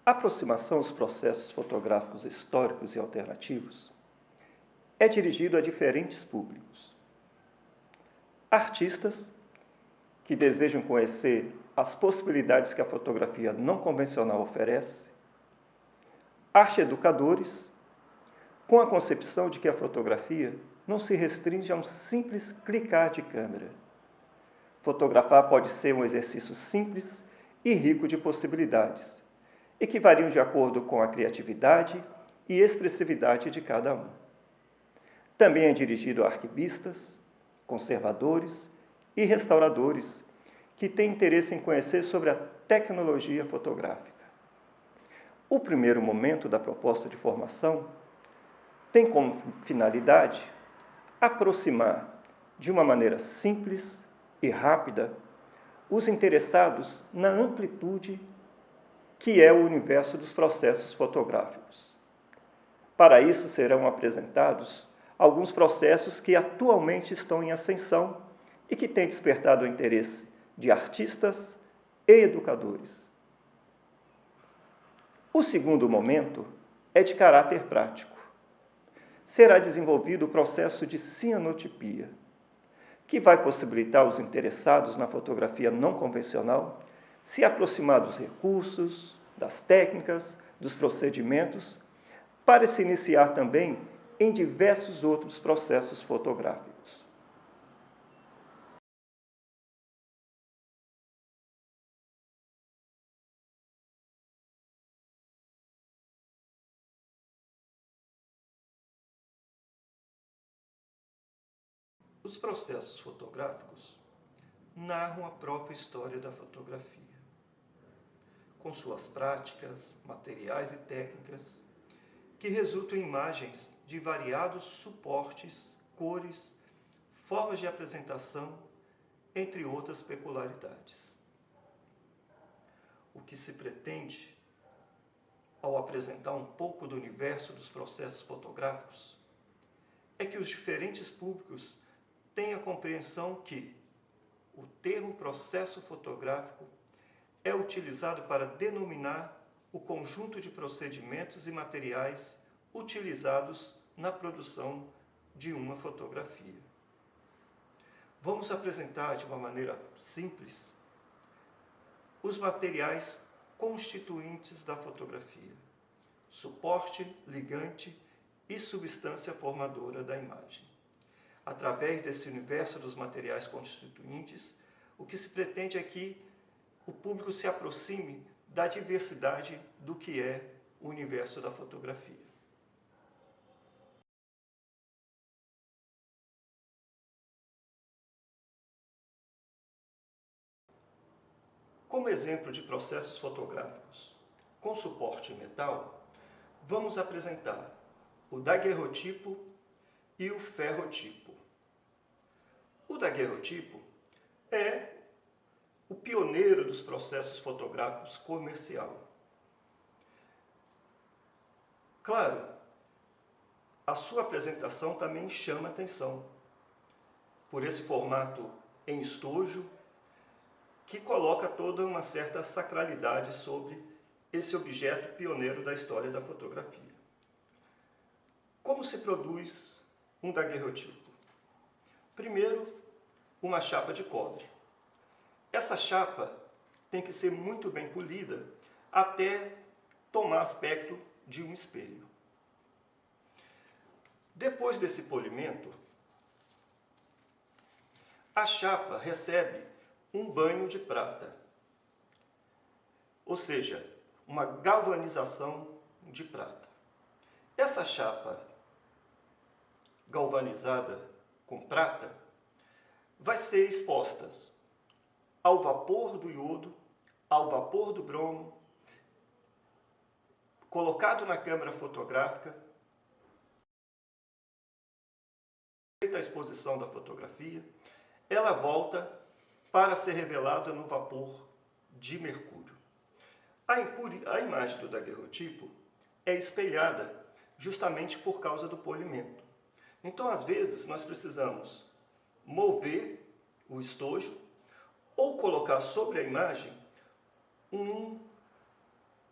A aproximação aos processos fotográficos históricos e alternativos é dirigido a diferentes públicos. Artistas que desejam conhecer as possibilidades que a fotografia não convencional oferece, arte-educadores, com a concepção de que a fotografia não se restringe a um simples clicar de câmera. Fotografar pode ser um exercício simples e rico de possibilidades, e que variam de acordo com a criatividade e expressividade de cada um. Também é dirigido a arquivistas, conservadores e restauradores que têm interesse em conhecer sobre a tecnologia fotográfica. O primeiro momento da proposta de formação tem como finalidade aproximar de uma maneira simples e rápida os interessados na amplitude que é o universo dos processos fotográficos. Para isso serão apresentados alguns processos que atualmente estão em ascensão e que têm despertado o interesse de artistas e educadores. O segundo momento é de caráter prático. Será desenvolvido o processo de cianotipia, que vai possibilitar aos interessados na fotografia não convencional se aproximar dos recursos, das técnicas, dos procedimentos, para se iniciar também em diversos outros processos fotográficos. Os processos fotográficos narram a própria história da fotografia, com suas práticas, materiais e técnicas, que resultam em imagens de variados suportes, cores, formas de apresentação, entre outras peculiaridades. O que se pretende, ao apresentar um pouco do universo dos processos fotográficos, é que os diferentes públicos tenham a compreensão que o termo processo fotográfico é utilizado para denominar o conjunto de procedimentos e materiais utilizados na produção de uma fotografia. Vamos apresentar de uma maneira simples os materiais constituintes da fotografia: suporte, ligante e substância formadora da imagem. Através desse universo dos materiais constituintes, o que se pretende é que o público se aproxime da diversidade do que é o universo da fotografia. Como exemplo de processos fotográficos com suporte metal, vamos apresentar o daguerrotipo e o ferrotipo. O daguerrotipo é o pioneiro dos processos fotográficos comercial. Claro, a sua apresentação também chama atenção por esse formato em estojo, que coloca toda uma certa sacralidade sobre esse objeto pioneiro da história da fotografia. Como se produz um daguerrotipo? Primeiro, uma chapa de cobre. Essa chapa tem que ser muito bem polida até tomar aspecto de um espelho. Depois desse polimento, a chapa recebe um banho de prata, ou seja, uma galvanização de prata. Essa chapa galvanizada com prata vai ser exposta ao vapor do iodo, ao vapor do bromo, colocado na câmera fotográfica, feita a exposição da fotografia, ela volta para ser revelada no vapor de mercúrio. A imagem do daguerrotipo é espelhada justamente por causa do polimento. Então, às vezes, nós precisamos mover o estojo ou colocar sobre a imagem um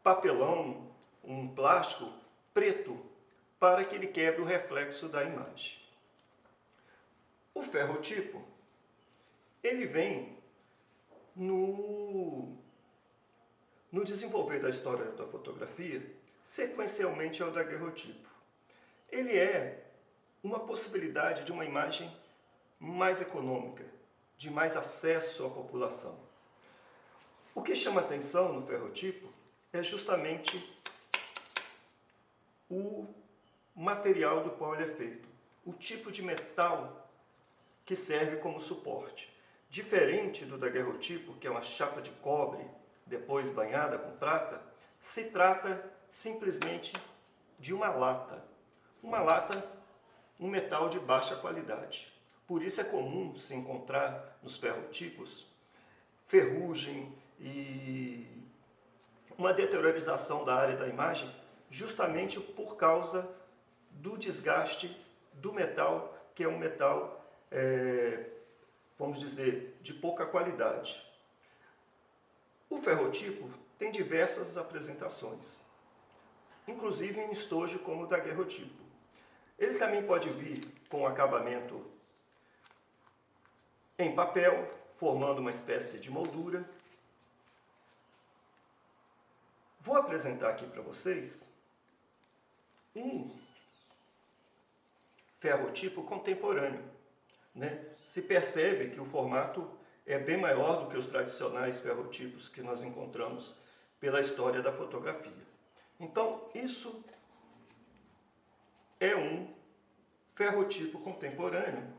papelão, um plástico preto, para que ele quebre o reflexo da imagem. O ferrotipo, ele vem no desenvolver da história da fotografia, sequencialmente ao daguerrotipo. Ele é uma possibilidade de uma imagem mais econômica, de mais acesso à população. O que chama atenção no ferrotipo é justamente o material do qual ele é feito, o tipo de metal que serve como suporte. Diferente do daguerrotipo, que é uma chapa de cobre, depois banhada com prata, se trata simplesmente de uma lata. Uma lata, um metal de baixa qualidade. Por isso é comum se encontrar nos ferrotipos ferrugem e uma deteriorização da área da imagem, justamente por causa do desgaste do metal, que é um metal, vamos dizer, de pouca qualidade. O ferrotipo tem diversas apresentações, inclusive em estojo como o daguerrotipo. Ele também pode vir com acabamento em papel, formando uma espécie de moldura. Vou apresentar aqui para vocês um ferrotipo contemporâneo, né? Se percebe que o formato é bem maior do que os tradicionais ferrotipos que nós encontramos pela história da fotografia. Então, isso é um ferrotipo contemporâneo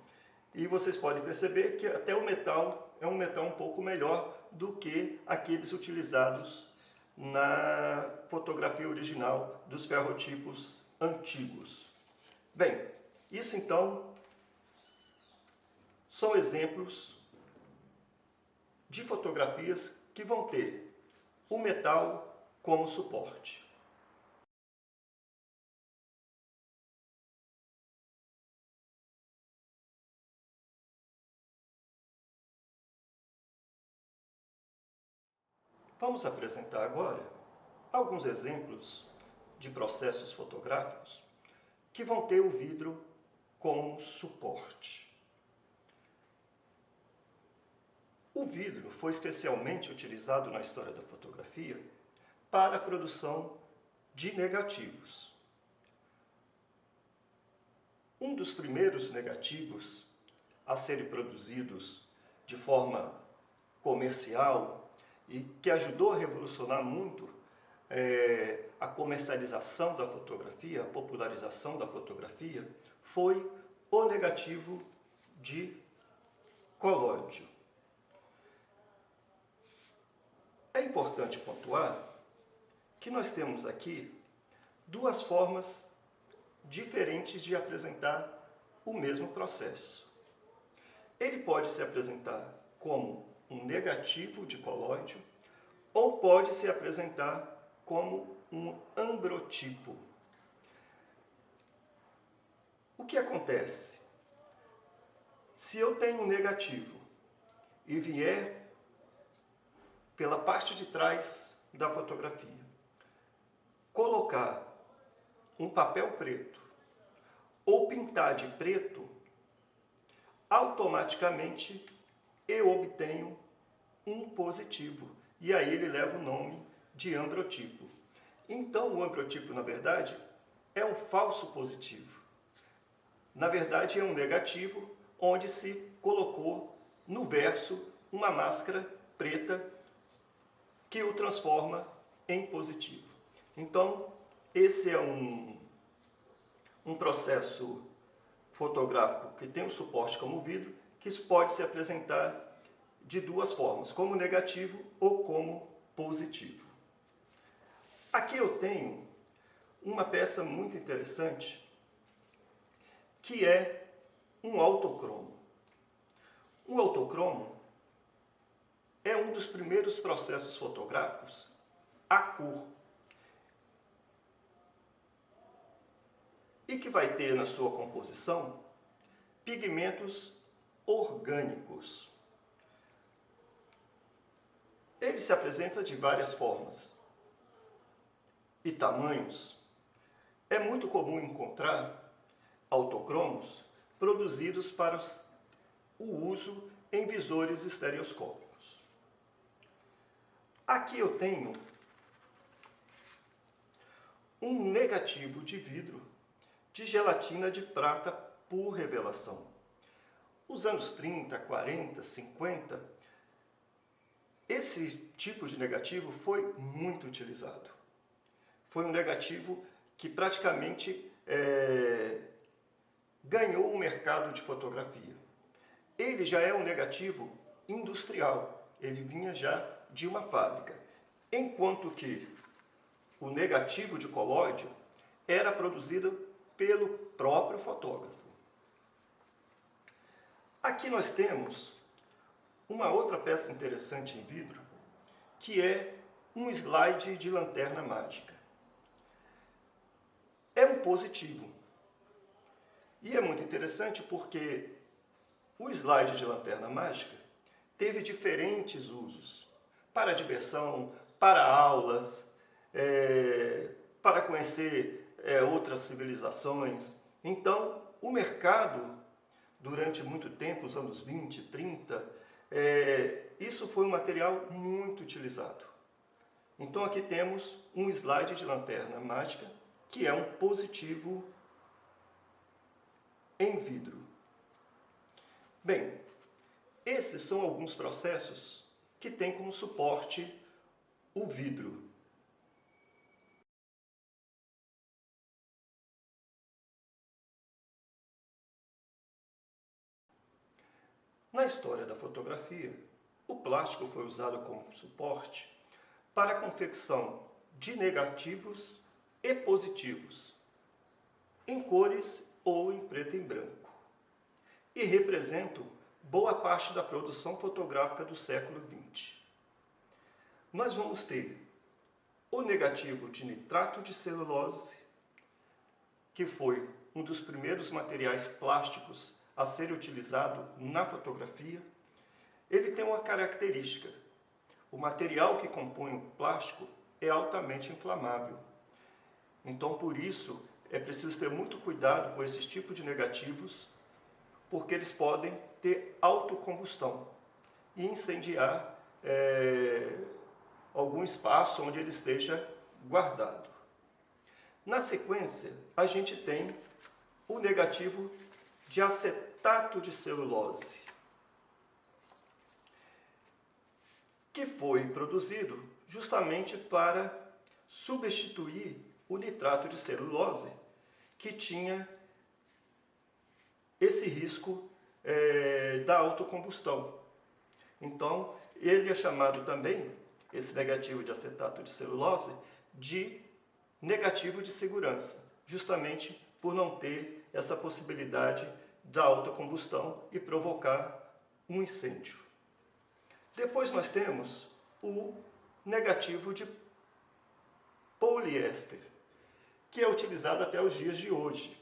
e vocês podem perceber que até o metal é um metal um pouco melhor do que aqueles utilizados na fotografia original dos ferrotipos antigos. Bem, isso então são exemplos de fotografias que vão ter o metal como suporte. Vamos apresentar agora alguns exemplos de processos fotográficos que vão ter o vidro como suporte. O vidro foi especialmente utilizado na história da fotografia para a produção de negativos. Um dos primeiros negativos a serem produzidos de forma comercial e que ajudou a revolucionar muito a comercialização da fotografia, a popularização da fotografia, foi o negativo de colóide. É importante pontuar que nós temos aqui duas formas diferentes de apresentar o mesmo processo. Ele pode se apresentar como um negativo de colóide ou pode se apresentar como um ambrotipo. O que acontece? Se eu tenho um negativo e vier pela parte de trás da fotografia, colocar um papel preto ou pintar de preto, automaticamente eu obtenho um positivo. E aí ele leva o nome de ambrotipo. Então o ambrotipo, na verdade, é um falso positivo. Na verdade é um negativo onde se colocou no verso uma máscara preta que o transforma em positivo. Então esse é um processo fotográfico que tem um suporte como vidro, que pode se apresentar de duas formas, como negativo ou como positivo. Aqui eu tenho uma peça muito interessante, que é um autocromo. Um autocromo é um dos primeiros processos fotográficos a cor, e que vai ter na sua composição pigmentos orgânicos. Ele se apresenta de várias formas. e tamanhos, é muito comum encontrar autocromos produzidos para o uso em visores estereoscópicos. Aqui eu tenho um negativo de vidro de gelatina de prata por revelação. Os anos 30, 40, 50, esse tipo de negativo foi muito utilizado. Foi um negativo que praticamente ganhou o mercado de fotografia. Ele já é um negativo industrial, ele vinha já de uma fábrica, enquanto que o negativo de colóide era produzido pelo próprio fotógrafo. Aqui nós temos uma outra peça interessante em vidro, que é um slide de lanterna mágica. É um positivo. E é muito interessante porque o slide de lanterna mágica teve diferentes usos. Para diversão, para aulas, para conhecer outras civilizações. Então, o mercado, durante muito tempo, os anos 20, 30, isso foi um material muito utilizado. Então, aqui temos um slide de lanterna mágica, que é um positivo em vidro. Bem, esses são alguns processos que têm como suporte o vidro. Na história da fotografia, o plástico foi usado como suporte para a confecção de negativos e positivos, em cores ou em preto e branco, e representam boa parte da produção fotográfica do século XX. Nós vamos ter o negativo de nitrato de celulose, que foi um dos primeiros materiais plásticos a ser utilizado na fotografia. Ele tem uma característica: o material que compõe o plástico é altamente inflamável. Então, por isso, é preciso ter muito cuidado com esses tipos de negativos, porque eles podem ter autocombustão e incendiar algum espaço onde ele esteja guardado. Na sequência, a gente tem o negativo de acetato de celulose, que foi produzido justamente para substituir o nitrato de celulose, que tinha esse risco da autocombustão. Então, ele é chamado também, esse negativo de acetato de celulose, de negativo de segurança, justamente por não ter essa possibilidade da autocombustão e provocar um incêndio. Depois nós temos o negativo de poliéster, que é utilizado até os dias de hoje.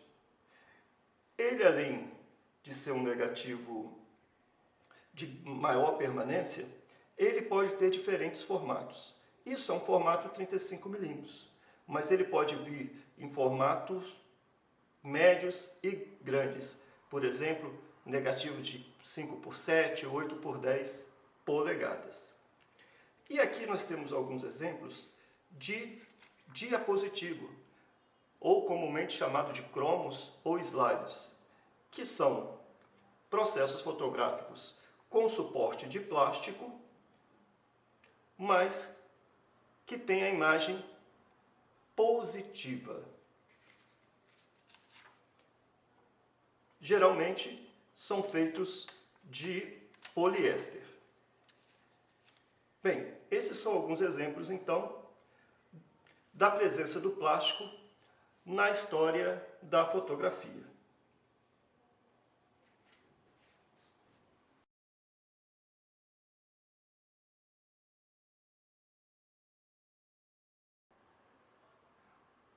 Ele, além de ser um negativo de maior permanência, ele pode ter diferentes formatos. Isso é um formato 35mm, mas ele pode vir em formatos médios e grandes. Por exemplo, negativo de 5x7, 8x10 polegadas. E aqui nós temos alguns exemplos de diapositivo, ou comumente chamado de cromos ou slides, que são processos fotográficos com suporte de plástico, mas que tem a imagem positiva. Geralmente são feitos de poliéster. Bem, esses são alguns exemplos, então, da presença do plástico na história da fotografia.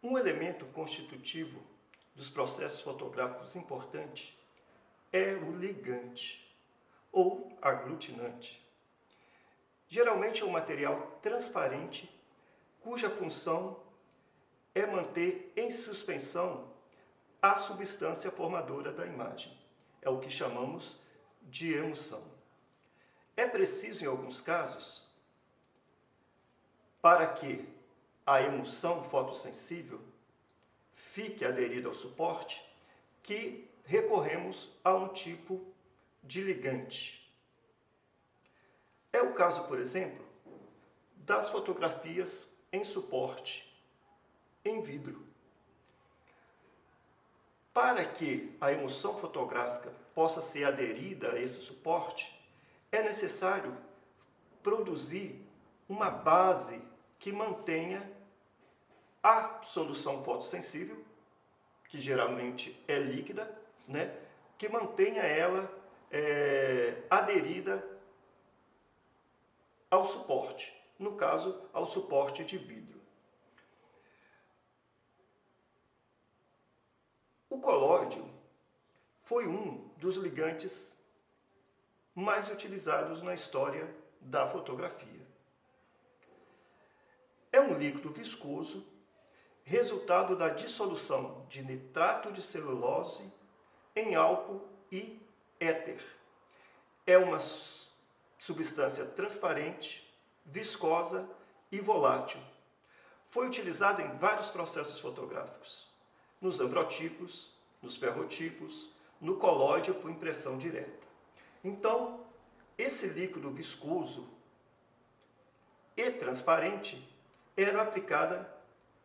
Um elemento constitutivo dos processos fotográficos importante é o ligante, ou aglutinante. Geralmente é um material transparente, cuja função é manter em suspensão a substância formadora da imagem. É o que chamamos de emulsão. É preciso, em alguns casos, para que a emulsão fotossensível fique aderida ao suporte, que recorremos a um tipo de ligante. É o caso, por exemplo, das fotografias em suporte em vidro. Para que a emulsão fotográfica possa ser aderida a esse suporte, é necessário produzir uma base que mantenha a solução fotossensível, que geralmente é líquida, né? Que mantenha ela aderida ao suporte, no caso, ao suporte de vidro. O colóide foi um dos ligantes mais utilizados na história da fotografia. É um líquido viscoso, resultado da dissolução de nitrato de celulose em álcool e éter. É uma substância transparente, viscosa e volátil. Foi utilizado em vários processos fotográficos, nos ambrotipos, nos ferrotipos, no colóide por impressão direta. Então, esse líquido viscoso e transparente era aplicado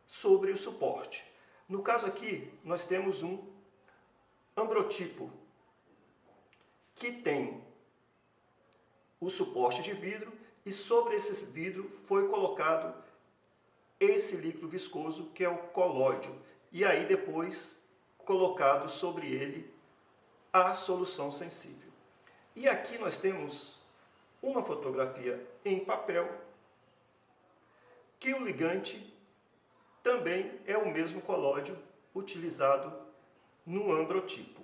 sobre o suporte. No caso aqui, nós temos um ambrotipo que tem o suporte de vidro e sobre esse vidro foi colocado esse líquido viscoso que é o colóide e aí depois colocado sobre ele a solução sensível. E aqui nós temos uma fotografia em papel que o ligante também é o mesmo colóide utilizado no ambrotipo.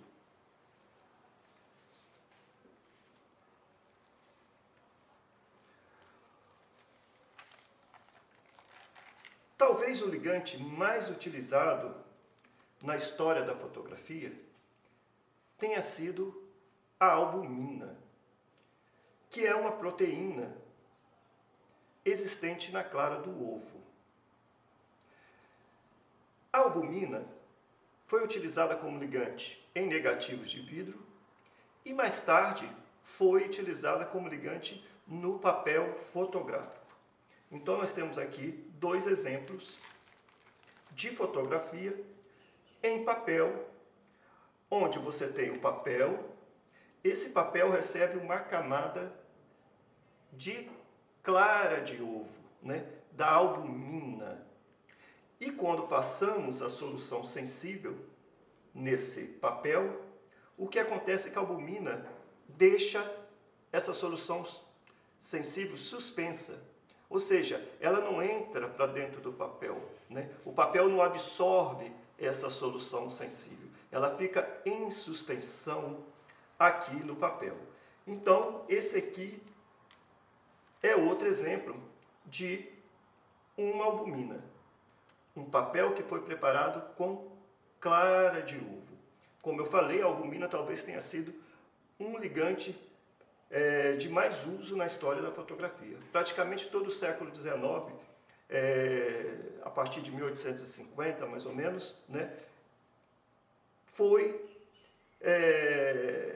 Talvez o ligante mais utilizado na história da fotografia tenha sido a albumina, que é uma proteína existente na clara do ovo. A albumina foi utilizada como ligante em negativos de vidro e mais tarde foi utilizada como ligante no papel fotográfico. Então nós temos aqui dois exemplos de fotografia em papel, onde você tem o papel, esse papel recebe uma camada de clara de ovo, né, da albumina. E quando passamos a solução sensível nesse papel, o que acontece é que a albumina deixa essa solução sensível suspensa. Ou seja, ela não entra para dentro do papel, né? O papel não absorve essa solução sensível. Ela fica em suspensão aqui no papel. Então, esse aqui é outro exemplo de uma albumina. Um papel que foi preparado com clara de ovo. Como eu falei, a albumina talvez tenha sido um ligante de mais uso na história da fotografia. Praticamente todo o século XIX, a partir de 1850 mais ou menos, né, foi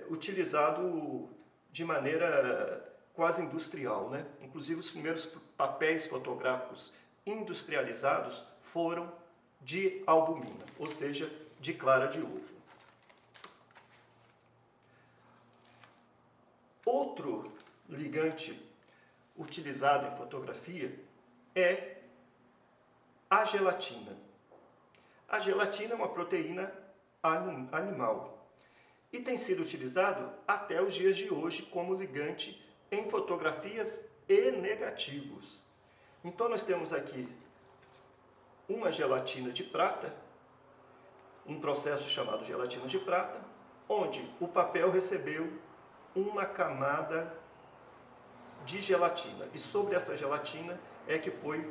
utilizado de maneira quase industrial, né? Inclusive os primeiros papéis fotográficos industrializados foram de albumina, ou seja, de clara de ovo. Outro ligante utilizado em fotografia é a gelatina. A gelatina é uma proteína animal e tem sido utilizado até os dias de hoje como ligante em fotografias e negativos. Então nós temos aqui uma gelatina de prata, um processo chamado gelatina de prata, onde o papel recebeu uma camada de gelatina e sobre essa gelatina é que foi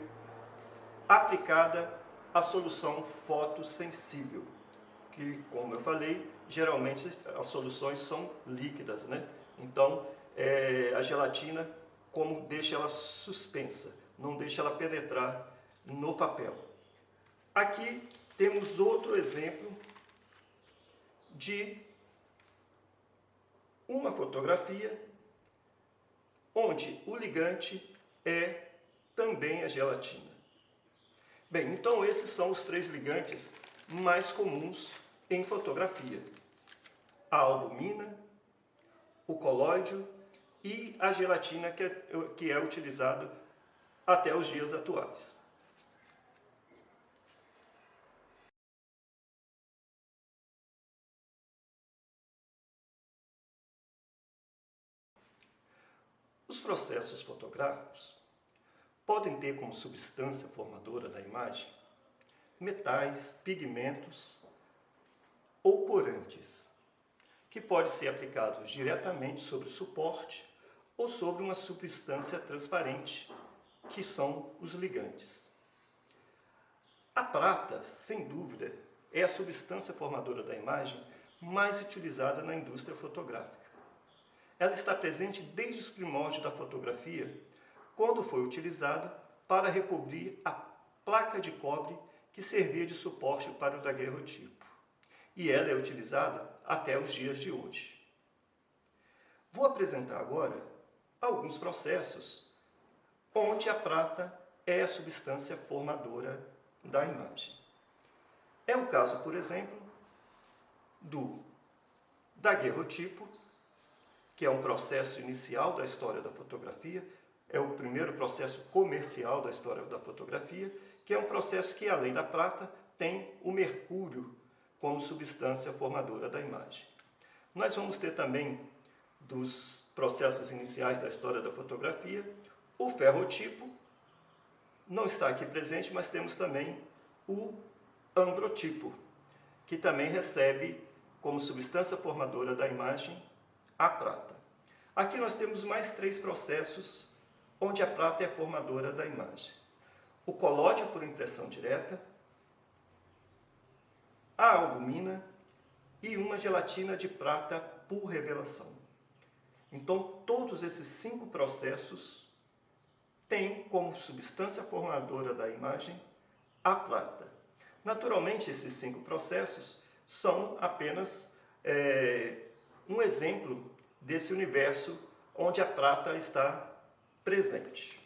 aplicada a solução fotossensível, que, como eu falei, geralmente as soluções são líquidas, né? Então, a gelatina, como deixa ela suspensa, não deixa ela penetrar no papel. Aqui temos outro exemplo de uma fotografia onde o ligante é também a gelatina. Bem, então esses são os 3 ligantes mais comuns em fotografia: a albumina, o colóide e a gelatina, que é utilizado até os dias atuais. Os processos fotográficos podem ter como substância formadora da imagem metais, pigmentos ou corantes, que podem ser aplicados diretamente sobre o suporte ou sobre uma substância transparente, que são os ligantes. A prata, sem dúvida, é a substância formadora da imagem mais utilizada na indústria fotográfica. Ela está presente desde os primórdios da fotografia, quando foi utilizada para recobrir a placa de cobre que servia de suporte para o daguerrotipo. E ela é utilizada até os dias de hoje. Vou apresentar agora alguns processos onde a prata é a substância formadora da imagem. É o caso, por exemplo, do daguerrotipo, que é um processo inicial da história da fotografia, é o primeiro processo comercial da história da fotografia, que é um processo que, além da prata, tem o mercúrio como substância formadora da imagem. Nós vamos ter também, dos processos iniciais da história da fotografia, o ferrotipo, não está aqui presente, mas temos também o ambrotipo, que também recebe como substância formadora da imagem a prata. Aqui nós temos mais 3 processos onde a prata é formadora da imagem: o colóide por impressão direta, a albumina e uma gelatina de prata por revelação. Então, todos esses 5 processos têm como substância formadora da imagem a prata. Naturalmente, esses 5 processos são apenas um exemplo desse universo onde a prata está presente.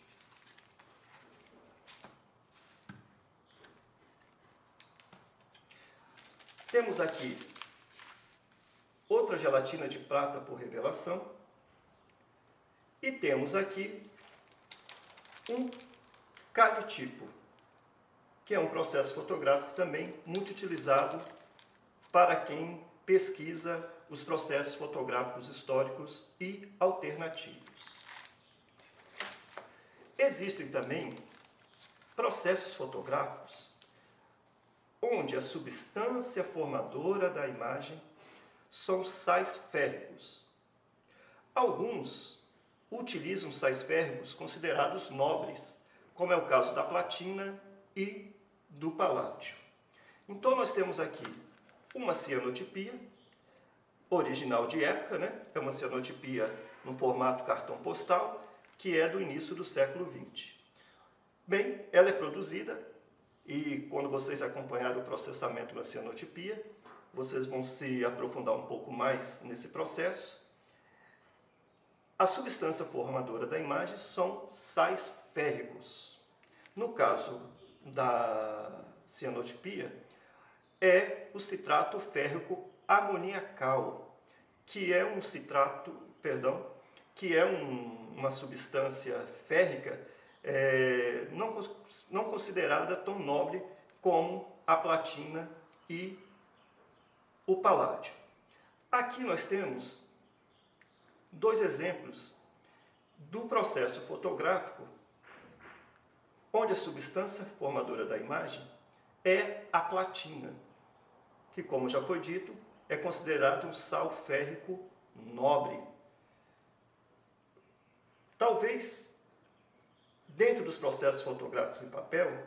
Temos aqui outra gelatina de prata por revelação e temos aqui um calitipo, que é um processo fotográfico também muito utilizado para quem pesquisa os processos fotográficos históricos e alternativos. Existem também processos fotográficos onde a substância formadora da imagem são sais férricos. Alguns utilizam sais férricos considerados nobres, como é o caso da platina e do paládio. Então nós temos aqui uma cianotipia, original de época, né? É uma cianotipia no formato cartão postal, que é do início do século XX. Bem, ela é produzida e quando vocês acompanharem o processamento da cianotipia, vocês vão se aprofundar um pouco mais nesse processo. A substância formadora da imagem são sais férricos. No caso da cianotipia, é o citrato férrico amoniacal, que é um citrato, que é uma substância férrica não considerada tão nobre como a platina e o paládio. Aqui nós temos 2 exemplos do processo fotográfico onde a substância formadora da imagem é a platina, que, como já foi dito, é considerado um sal férrico nobre. Talvez, dentro dos processos fotográficos em papel,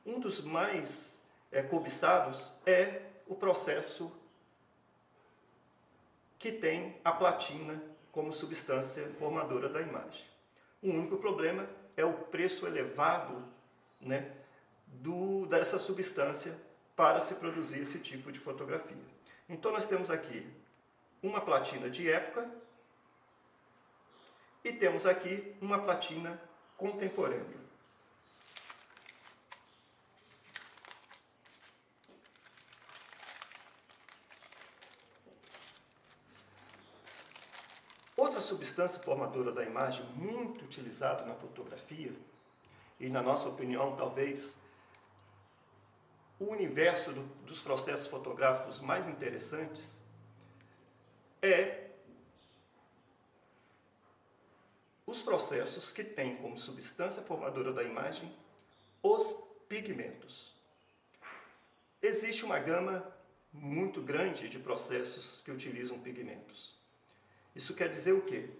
Um dos mais cobiçados é o processo que tem a platina como substância formadora da imagem. O único problema é o preço elevado, né, dessa substância para se produzir esse tipo de fotografia. Então nós temos aqui uma platina de época e temos aqui uma platina contemporânea. Outra substância formadora da imagem muito utilizada na fotografia, e na nossa opinião talvez o universo dos processos fotográficos mais interessantes, é os processos que têm como substância formadora da imagem os pigmentos. Existe uma gama muito grande de processos que utilizam pigmentos. Isso quer dizer o quê?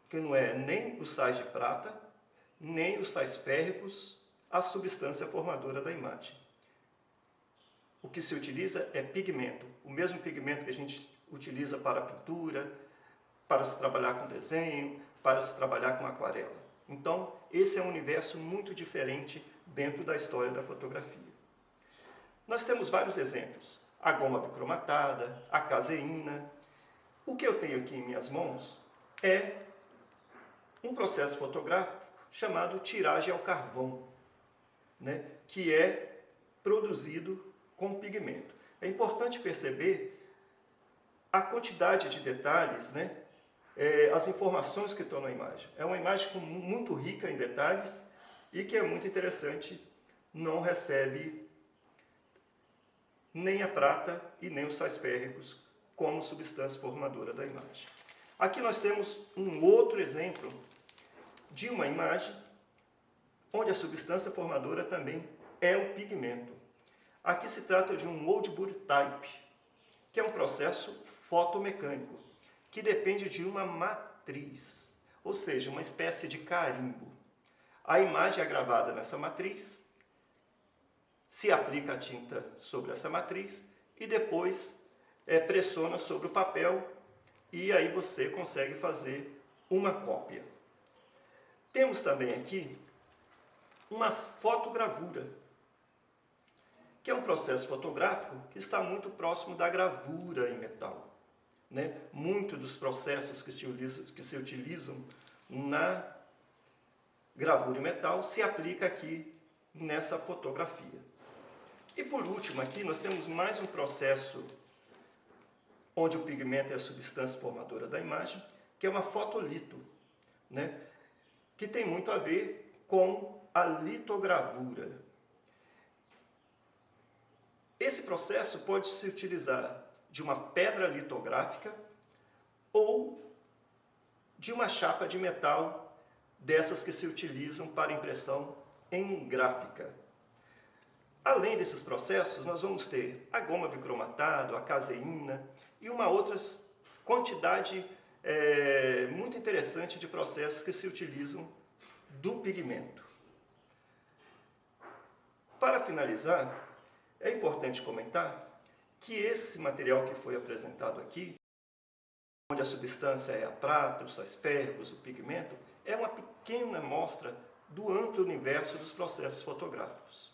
Que não é nem os sais de prata, nem os sais férricos a substância formadora da imagem. O que se utiliza é pigmento, o mesmo pigmento que a gente utiliza para a pintura, para se trabalhar com desenho, para se trabalhar com aquarela. Então, esse é um universo muito diferente dentro da história da fotografia. Nós temos vários exemplos. A goma bicromatada, a caseína. O que eu tenho aqui em minhas mãos é um processo fotográfico chamado tiragem ao carvão, né, que é produzido com pigmento. É importante perceber a quantidade de detalhes, né, as informações que estão na imagem. É uma imagem muito rica em detalhes e que é muito interessante, não recebe nem a prata e nem os sais férricos como substância formadora da imagem. Aqui nós temos um outro exemplo de uma imagem onde a substância formadora também é o pigmento. Aqui se trata de um Woodbury type, que é um processo fotomecânico, que depende de uma matriz, ou seja, uma espécie de carimbo. A imagem é gravada nessa matriz, se aplica a tinta sobre essa matriz e depois pressiona sobre o papel e aí você consegue fazer uma cópia. Temos também aqui uma fotogravura, que é um processo fotográfico que está muito próximo da gravura em metal, né? Muitos dos processos que se utilizam na gravura em metal se aplica aqui nessa fotografia. E por último aqui nós temos mais um processo onde o pigmento é a substância formadora da imagem, que é uma fotolito, né? Que tem muito a ver com a litogravura. Esse processo pode se utilizar de uma pedra litográfica ou de uma chapa de metal dessas que se utilizam para impressão em gráfica. Além desses processos, nós vamos ter a goma bicromatada, a caseína e uma outra quantidade muito interessante de processos que se utilizam do pigmento. Para finalizar, é importante comentar que esse material que foi apresentado aqui, onde a substância é a prata, os sais férricos, o pigmento, é uma pequena amostra do amplo universo dos processos fotográficos.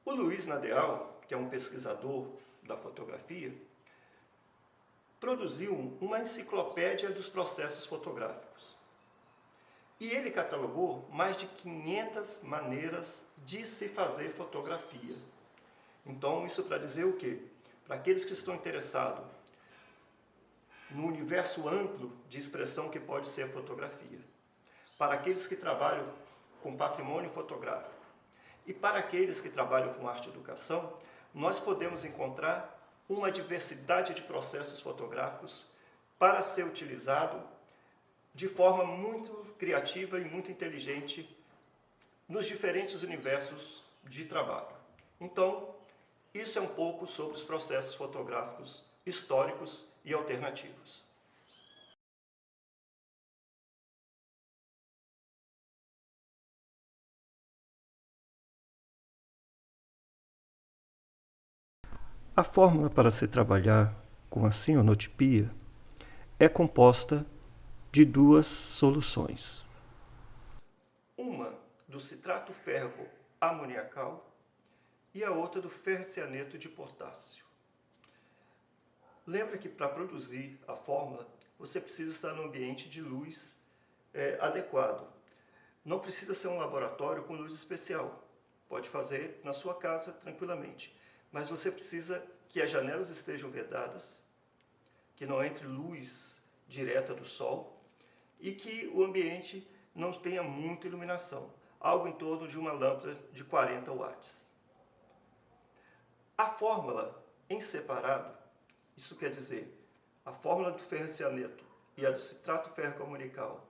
O Luiz Nadeau, que é um pesquisador da fotografia, produziu uma enciclopédia dos processos fotográficos. E ele catalogou mais de 500 maneiras de se fazer fotografia. Então, isso para dizer o quê? Para aqueles que estão interessados no universo amplo de expressão que pode ser a fotografia, para aqueles que trabalham com patrimônio fotográfico e para aqueles que trabalham com arte e educação, nós podemos encontrar uma diversidade de processos fotográficos para ser utilizado de forma muito criativa e muito inteligente nos diferentes universos de trabalho. Então, isso é um pouco sobre os processos fotográficos históricos e alternativos. A fórmula para se trabalhar com a cianotipia é composta de duas soluções. Uma do citrato férrico amoniacal e a outra do ferricianeto de potássio. Lembra que para produzir a fórmula, você precisa estar no ambiente de luz adequado. Não precisa ser um laboratório com luz especial. Pode fazer na sua casa tranquilamente. Mas você precisa que as janelas estejam vedadas, que não entre luz direta do sol e que o ambiente não tenha muita iluminação. Algo em torno de uma lâmpada de 40 watts. A fórmula em separado, isso quer dizer, a fórmula do ferricianeto e a do citrato férrico amoniacal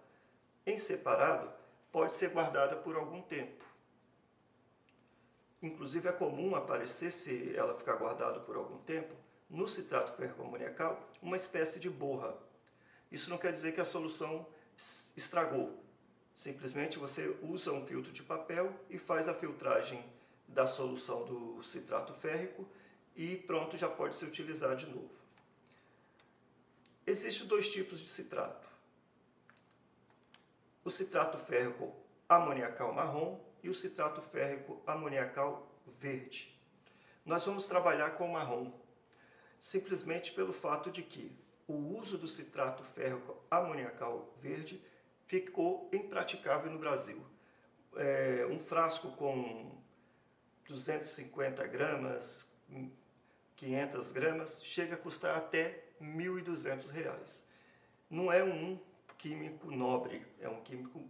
em separado, pode ser guardada por algum tempo. Inclusive é comum aparecer, se ela ficar guardada por algum tempo, no citrato férrico amoniacal, uma espécie de borra. Isso não quer dizer que a solução estragou. Simplesmente você usa um filtro de papel e faz a filtragem da solução do citrato férrico e pronto, já pode ser utilizado de novo. Existem dois tipos de citrato. O citrato férrico amoniacal marrom e o citrato férrico amoniacal verde. Nós vamos trabalhar com o marrom, simplesmente pelo fato de que o uso do citrato férrico amoniacal verde ficou impraticável no Brasil. Um frasco com 250 gramas, 500 gramas, chega a custar até R$ 1.200. Não é um químico nobre, é um químico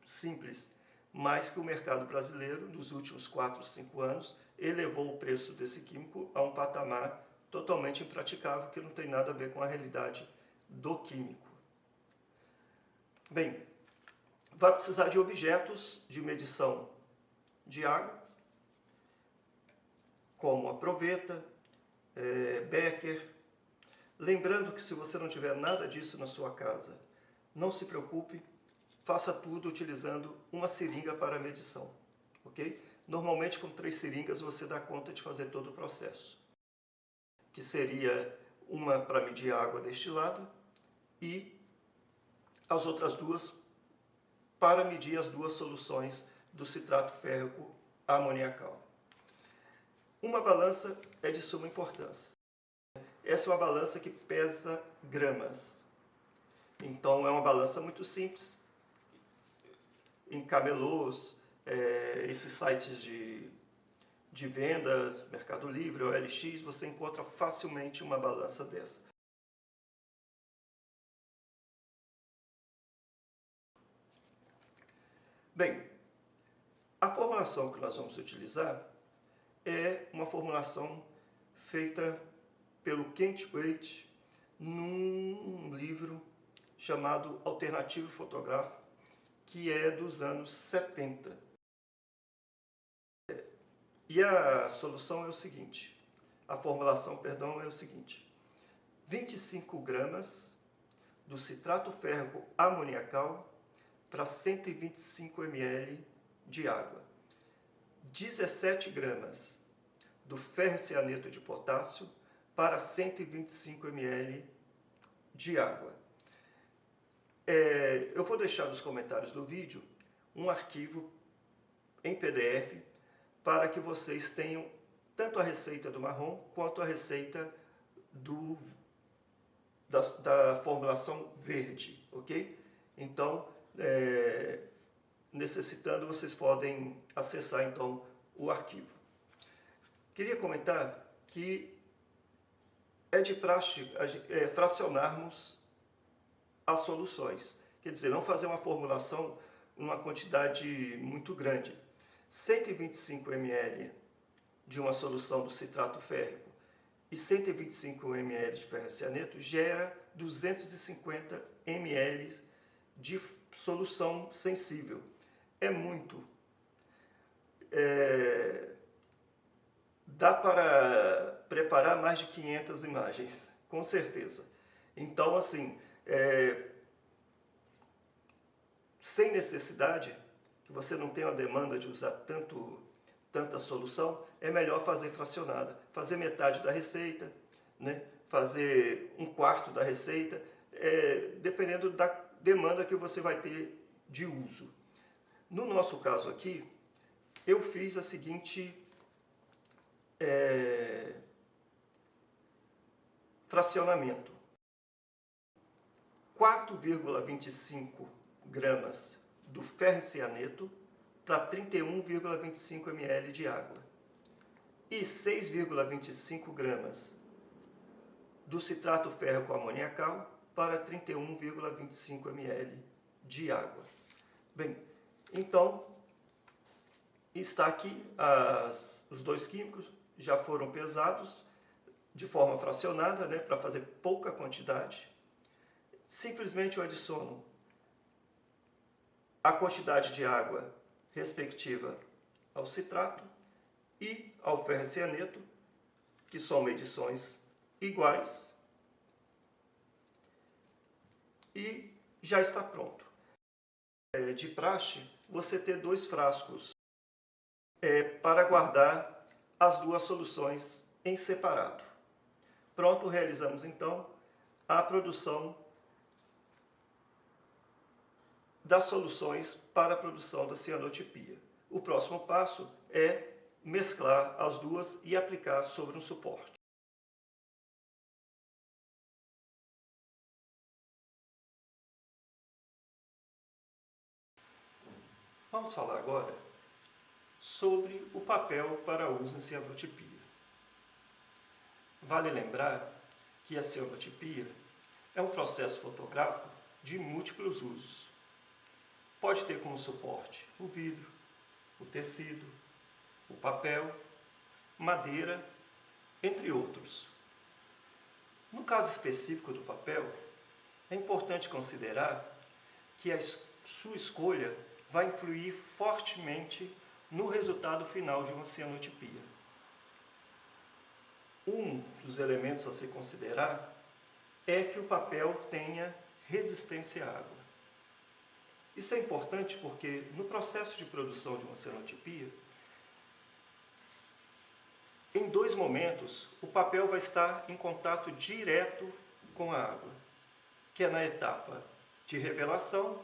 simples, mas que o mercado brasileiro, nos últimos 4, 5 anos, elevou o preço desse químico a um patamar totalmente impraticável, que não tem nada a ver com a realidade do químico. Bem, vai precisar de objetos de medição de água, como a proveta, becker. Lembrando que se você não tiver nada disso na sua casa, não se preocupe, faça tudo utilizando uma seringa para medição, ok? Normalmente com 3 seringas você dá conta de fazer todo o processo, que seria uma para medir a água destilada e as outras duas para medir as duas soluções do citrato férrico amoniacal. Uma balança é de suma importância. Essa é uma balança que pesa gramas. Então é uma balança muito simples. Em camelôs, esses sites de vendas, Mercado Livre ou LX, você encontra facilmente uma balança dessa. Bem, a formulação que nós vamos utilizar é uma formulação feita pelo Kent Waite num livro chamado Alternativo Fotográfico, que é dos anos 70. E a solução é o seguinte, a formulação, perdão, é o seguinte: 25 gramas do citrato férrico amoniacal para 125 ml de água, 17 gramas do ferricianeto de potássio para 125 ml de água. Eu vou deixar nos comentários do vídeo um arquivo em PDF para que vocês tenham tanto a receita do marrom quanto a receita da formulação verde, ok? Então, necessitando, vocês podem acessar então o arquivo. Queria comentar que é de praxe fracionarmos as soluções, quer dizer, não fazer uma formulação numa quantidade muito grande. 125 ml de uma solução do citrato férrico e 125 ml de ferricianeto gera 250 ml de solução sensível. É muito. Dá para preparar mais de 500 imagens, com certeza. Então, assim, sem necessidade, que você não tenha a demanda de usar tanta solução, é melhor fazer fracionada. Fazer metade da receita, né? Fazer um quarto da receita, dependendo da demanda que você vai ter de uso. No nosso caso aqui, eu fiz a seguinte fracionamento. 4,25 gramas do ferricianeto para 31,25 ml de água e 6,25 gramas do citrato férrico amoniacal para 31,25 ml de água. Bem, então está aqui os dois químicos, já foram pesados de forma fracionada, né, para fazer pouca quantidade. Simplesmente eu adiciono a quantidade de água respectiva ao citrato e ao ferricianeto, que são medições iguais, e já está pronto. É de praxe você ter 2 frascos para guardar as duas soluções em separado. Pronto, realizamos então a produção das soluções para a produção da cianotipia. O próximo passo é mesclar as duas e aplicar sobre um suporte. Vamos falar agora sobre o papel para uso em cianotipia. Vale lembrar que a cianotipia é um processo fotográfico de múltiplos usos. Pode ter como suporte o vidro, o tecido, o papel, madeira, entre outros. No caso específico do papel, é importante considerar que a sua escolha vai influir fortemente no resultado final de uma cianotipia. Um dos elementos a se considerar é que o papel tenha resistência à água. Isso é importante porque no processo de produção de uma cianotipia, em 2 momentos, o papel vai estar em contato direto com a água, que é na etapa de revelação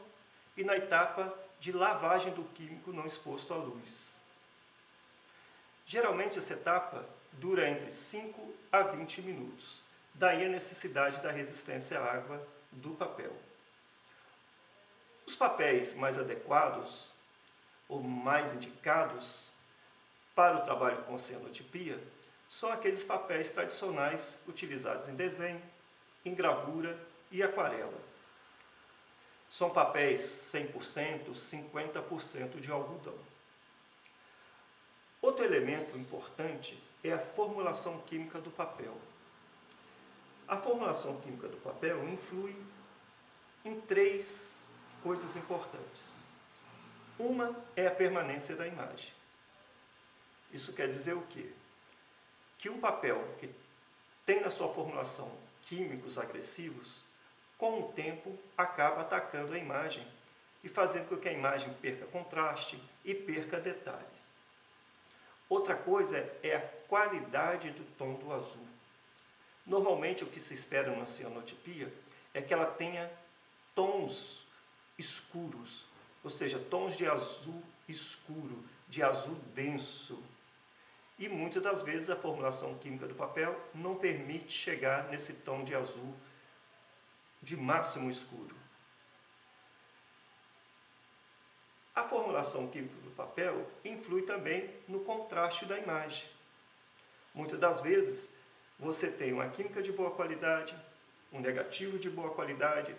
e na etapa de lavagem do químico não exposto à luz. Geralmente essa etapa dura entre 5 a 20 minutos, daí a necessidade da resistência à água do papel. Os papéis mais adequados ou mais indicados para o trabalho com cianotipia são aqueles papéis tradicionais utilizados em desenho, em gravura e aquarela. São papéis 100%, 50% de algodão. Outro elemento importante é a formulação química do papel. A formulação química do papel influi em 3 coisas importantes. Uma é a permanência da imagem. Isso quer dizer o quê? Que um papel que tem na sua formulação químicos agressivos, com o tempo acaba atacando a imagem e fazendo com que a imagem perca contraste e perca detalhes. Outra coisa é a qualidade do tom do azul. Normalmente o que se espera numa cianotipia é que ela tenha tons escuros, ou seja, tons de azul escuro, de azul denso. E muitas das vezes a formulação química do papel não permite chegar nesse tom de azul de máximo escuro. A formulação química do papel influi também no contraste da imagem. Muitas das vezes você tem uma química de boa qualidade, um negativo de boa qualidade,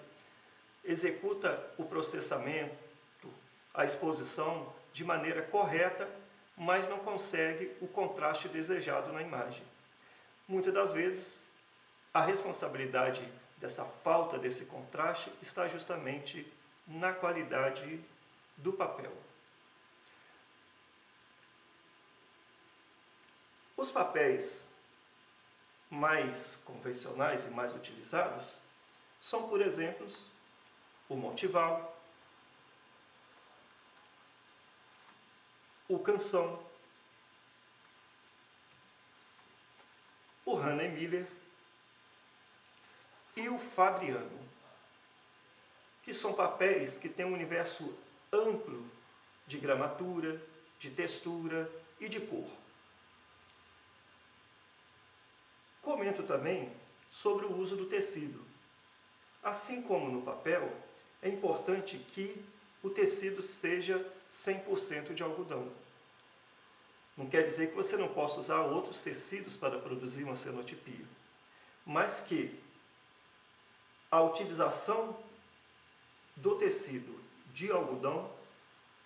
executa o processamento, a exposição de maneira correta, mas não consegue o contraste desejado na imagem. Muitas das vezes, a responsabilidade dessa falta desse contraste está justamente na qualidade do papel. Os papéis mais convencionais e mais utilizados são, por exemplo, o Montival, o Canson, o Hahnemann e o Fabriano, que são papéis que têm um universo amplo de gramatura, de textura e de cor. Comento também sobre o uso do tecido. Assim como no papel, é importante que o tecido seja 100% de algodão. Não quer dizer que você não possa usar outros tecidos para produzir uma cenotipia, mas que a utilização do tecido de algodão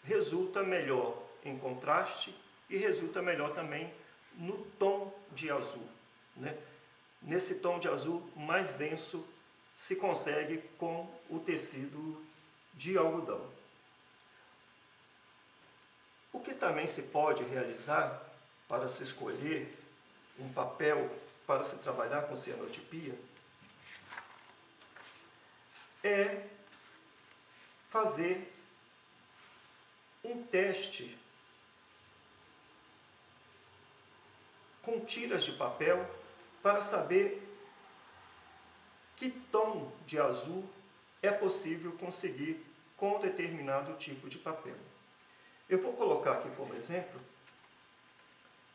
resulta melhor em contraste e resulta melhor também no tom de azul, né? Nesse tom de azul mais denso se consegue com o tecido de algodão. O que também se pode realizar para se escolher um papel para se trabalhar com cianotipia é fazer um teste com tiras de papel para saber que tom de azul é possível conseguir com determinado tipo de papel. Eu vou colocar aqui como exemplo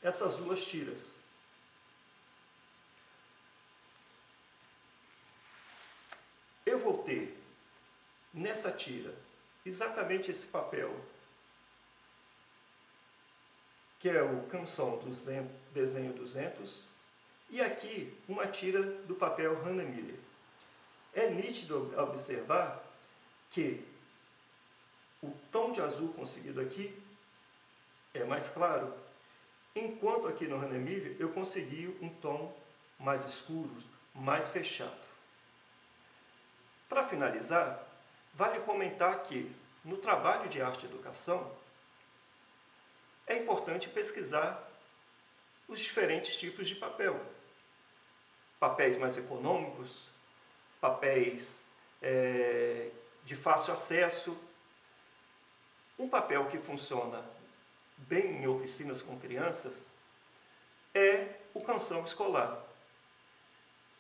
essas duas tiras. Eu vou ter nessa tira exatamente esse papel, que é o Canson Desenho 200, e aqui uma tira do papel Hahnemann. É nítido observar que o tom de azul conseguido aqui é mais claro, enquanto aqui no Hahnemann eu consegui um tom mais escuro, mais fechado. Para finalizar, vale comentar que no trabalho de arte e educação é importante pesquisar os diferentes tipos de papel. Papéis mais econômicos, papéis de fácil acesso. Um papel que funciona bem em oficinas com crianças é o Canson escolar,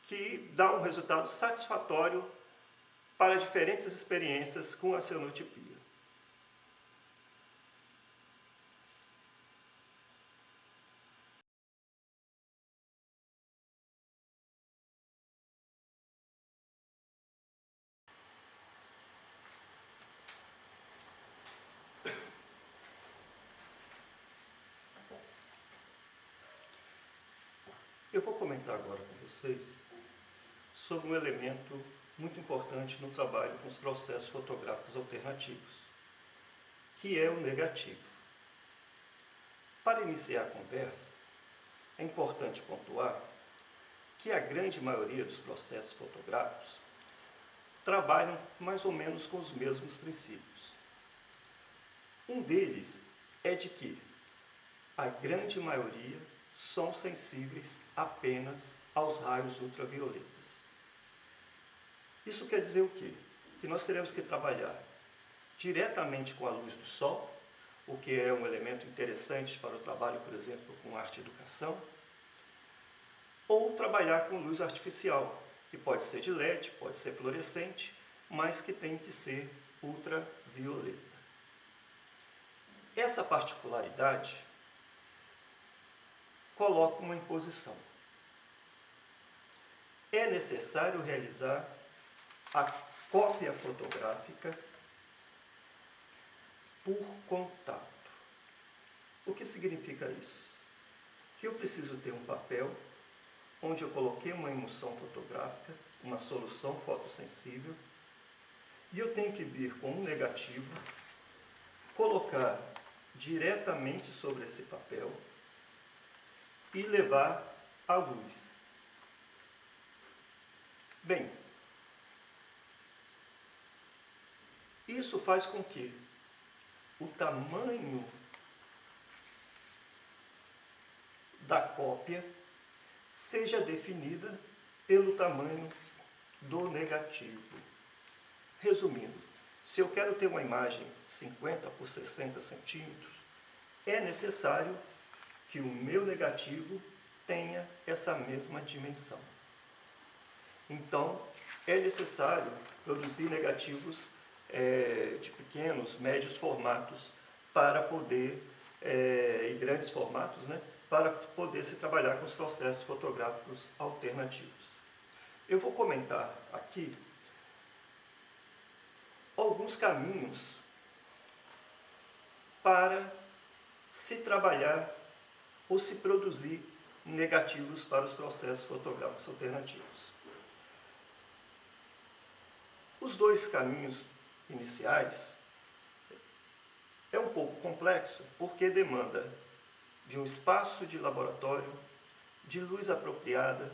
que dá um resultado satisfatório para diferentes experiências com a cianotipia. Eu vou comentar agora com vocês sobre um elemento muito importante no trabalho com os processos fotográficos alternativos, que é o negativo. Para iniciar a conversa, é importante pontuar que a grande maioria dos processos fotográficos trabalham mais ou menos com os mesmos princípios. Um deles é de que a grande maioria são sensíveis apenas aos raios ultravioletas. Isso quer dizer o quê? Que nós teremos que trabalhar diretamente com a luz do sol, o que é um elemento interessante para o trabalho, por exemplo, com arte e educação, ou trabalhar com luz artificial, que pode ser de LED, pode ser fluorescente, mas que tem que ser ultravioleta. Essa particularidade coloca uma imposição. É necessário realizar a cópia fotográfica por contato. O que significa isso? Que eu preciso ter um papel onde eu coloquei uma emulsão fotográfica, uma solução fotossensível, e eu tenho que vir com um negativo, colocar diretamente sobre esse papel e levar à luz. Bem, isso faz com que o tamanho da cópia seja definida pelo tamanho do negativo. Resumindo, se eu quero ter uma imagem 50 por 60 centímetros, é necessário que o meu negativo tenha essa mesma dimensão. Então, é necessário produzir negativos de pequenos, médios formatos para poder, e grandes formatos, né, para poder se trabalhar com os processos fotográficos alternativos. Eu vou comentar aqui alguns caminhos para se trabalhar ou se produzir negativos para os processos fotográficos alternativos. Os dois caminhos iniciais é um pouco complexo porque demanda de um espaço de laboratório, de luz apropriada,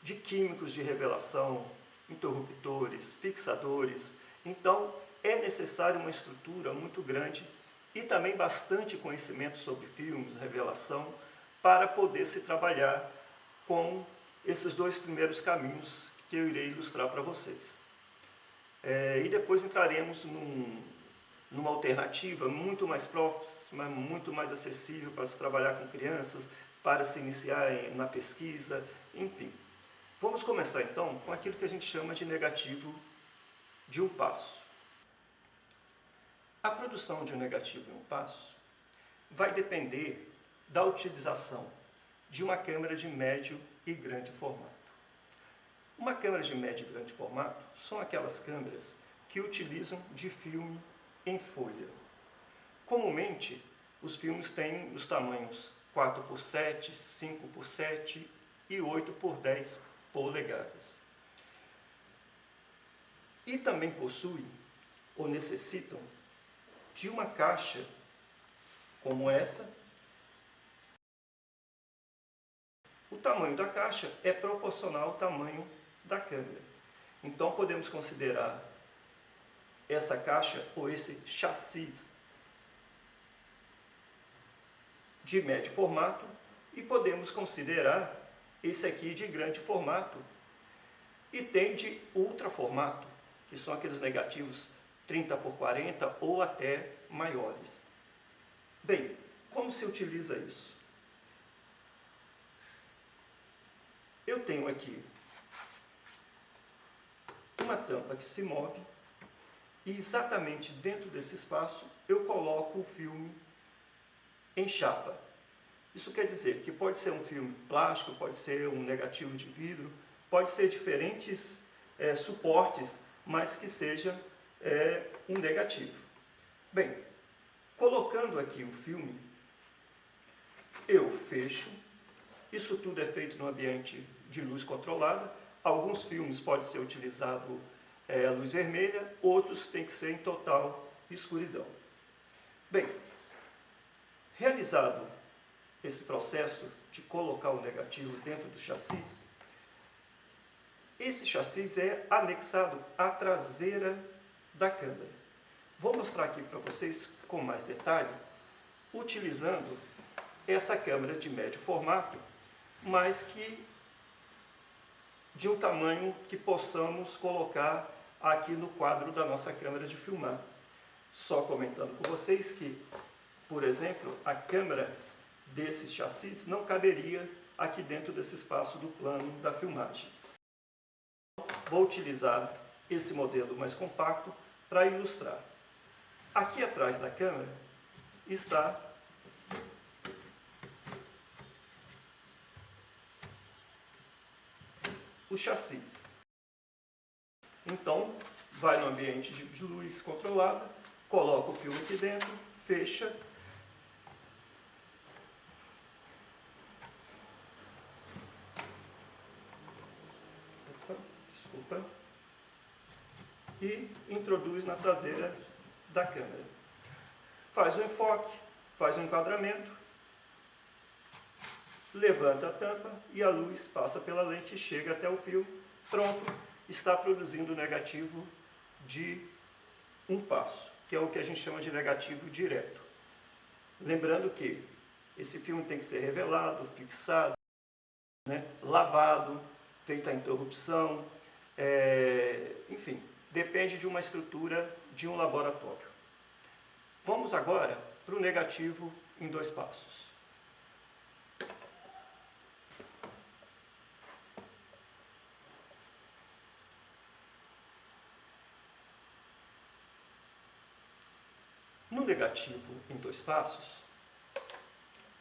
de químicos de revelação, interruptores, fixadores. Então, é necessário uma estrutura muito grande e também bastante conhecimento sobre filmes, revelação, para poder se trabalhar com esses dois primeiros caminhos que eu irei ilustrar para vocês. E depois entraremos numa alternativa muito mais próxima, muito mais acessível para se trabalhar com crianças, para se iniciar na pesquisa, enfim. Vamos começar então com aquilo que a gente chama de negativo de um passo. A produção de um negativo em um passo vai depender da utilização de uma câmera de médio e grande formato. Uma câmera de médio e grande formato são aquelas câmeras que utilizam de filme em folha. Comumente, os filmes têm os tamanhos 4x7, 5x7 e 8x10 polegadas. E também possuem ou necessitam de uma caixa como essa. O tamanho da caixa é proporcional ao tamanho da câmera. Então podemos considerar essa caixa ou esse chassi de médio formato e podemos considerar esse aqui de grande formato. E tem de ultra formato, que são aqueles negativos 30x40 ou até maiores. Bem, como se utiliza isso? Eu tenho aqui uma tampa que se move e exatamente dentro desse espaço eu coloco o filme em chapa. Isso quer dizer que pode ser um filme plástico, pode ser um negativo de vidro, pode ser diferentes suportes, mas que seja um negativo. Bem, colocando aqui o filme, eu fecho. Isso tudo é feito no ambiente de luz controlada. Alguns filmes podem ser utilizado a luz vermelha, outros têm que ser em total escuridão. Bem, realizado esse processo de colocar o negativo dentro do chassi, esse chassi é anexado à traseira da câmera. Vou mostrar aqui para vocês com mais detalhe, utilizando essa câmera de médio formato, mas que de um tamanho que possamos colocar aqui no quadro da nossa câmera de filmar. Só comentando com vocês que, por exemplo, a câmera desses chassis não caberia aqui dentro desse espaço do plano da filmagem. Vou utilizar esse modelo mais compacto para ilustrar. Aqui atrás da câmera está o chassi. Então, vai no ambiente de luz controlada, coloca o filme aqui dentro, fecha. Desculpa. E introduz na traseira da câmera. Faz o enfoque, faz o enquadramento, levanta a tampa e a luz passa pela lente e chega até o filme. Pronto, está produzindo o negativo de um passo, que é o que a gente chama de negativo direto. Lembrando que esse filme tem que ser revelado, fixado, né, lavado, feita a interrupção, enfim, depende de uma estrutura de um laboratório. Vamos agora para o negativo em 2 passos. no negativo em 2 passos,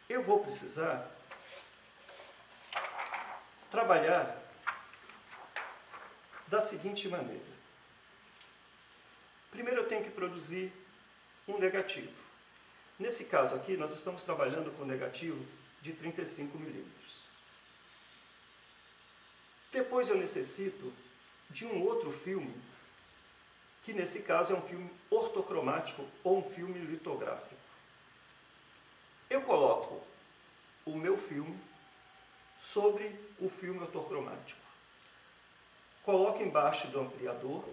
eu vou precisar trabalhar da seguinte maneira. Primeiro eu tenho que produzir um negativo. Nesse caso aqui, nós estamos trabalhando com um negativo de 35 milímetros. Depois eu necessito de um outro filme, que nesse caso é um filme ortocromático ou um filme litográfico. Eu coloco o meu filme sobre o filme ortocromático. Coloco embaixo do ampliador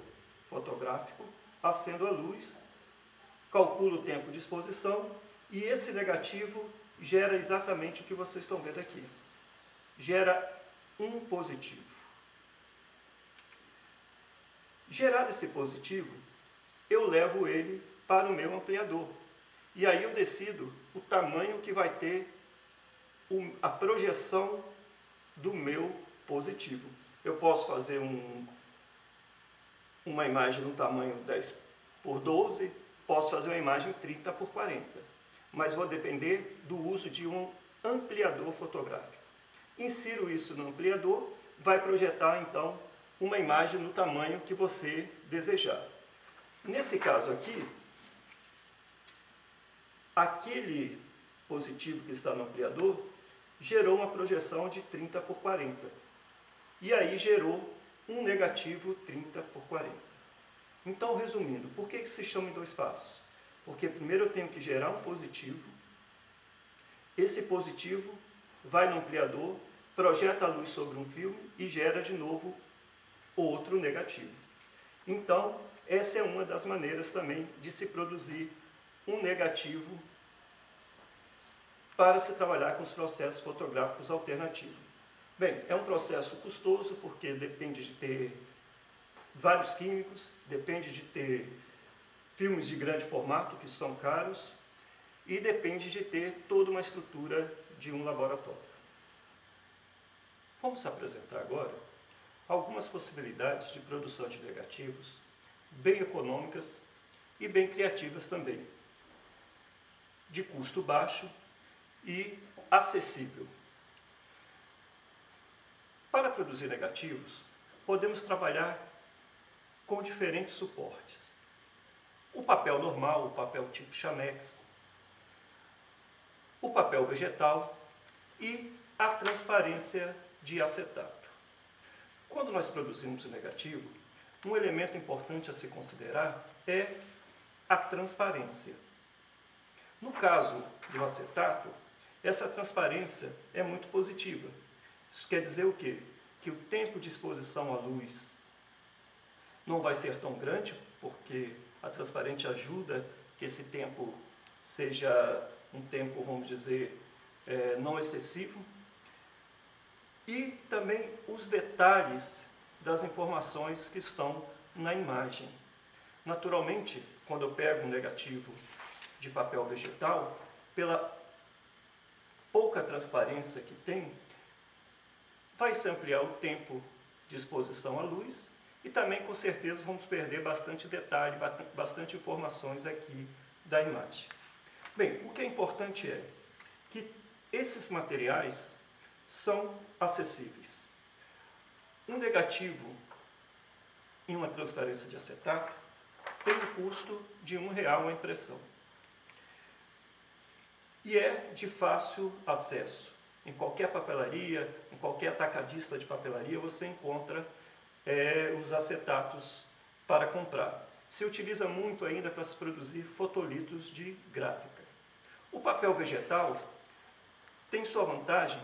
fotográfico, acendo a luz, calculo o tempo de exposição e esse negativo gera exatamente o que vocês estão vendo aqui. Gera um positivo. Gerado esse positivo, eu levo ele para o meu ampliador. E aí eu decido o tamanho que vai ter a projeção do meu positivo. Eu posso fazer uma imagem no tamanho 10 por 12, posso fazer uma imagem 30 por 40, mas vou depender do uso de um ampliador fotográfico. Insiro isso no ampliador, vai projetar então uma imagem no tamanho que você desejar. Nesse caso aqui, aquele positivo que está no ampliador gerou uma projeção de 30 por 40. E aí gerou um negativo 30 por 40. Então, resumindo, por que se chama em 2 passos? Porque primeiro eu tenho que gerar um positivo, esse positivo vai no ampliador, projeta a luz sobre um filme e gera de novo outro negativo. Então, essa é uma das maneiras também de se produzir um negativo para se trabalhar com os processos fotográficos alternativos. Bem, é um processo custoso porque depende de ter vários químicos, depende de ter filmes de grande formato, que são caros, e depende de ter toda uma estrutura de um laboratório. Vamos apresentar agora algumas possibilidades de produção de negativos bem econômicas e bem criativas também, de custo baixo e acessível. Para produzir negativos, podemos trabalhar com diferentes suportes. O papel normal, o papel tipo Chamex, o papel vegetal e a transparência de acetato. Quando nós produzimos o negativo, um elemento importante a se considerar é a transparência. No caso do acetato, essa transparência é muito positiva. Isso quer dizer o quê? Que o tempo de exposição à luz não vai ser tão grande, porque a transparência ajuda que esse tempo seja um tempo, vamos dizer, não excessivo. E também os detalhes das informações que estão na imagem. Naturalmente, quando eu pego um negativo de papel vegetal, pela pouca transparência que tem, vai se ampliar o tempo de exposição à luz e também, com certeza, vamos perder bastante detalhe, bastante informações aqui da imagem. Bem, o que é importante é que esses materiais são acessíveis. Um negativo em uma transparência de acetato tem um custo de R$1 a impressão. E é de fácil acesso. Em qualquer papelaria, em qualquer atacadista de papelaria, você encontra os acetatos para comprar. Se utiliza muito ainda para se produzir fotolitos de gráfica. O papel vegetal tem sua vantagem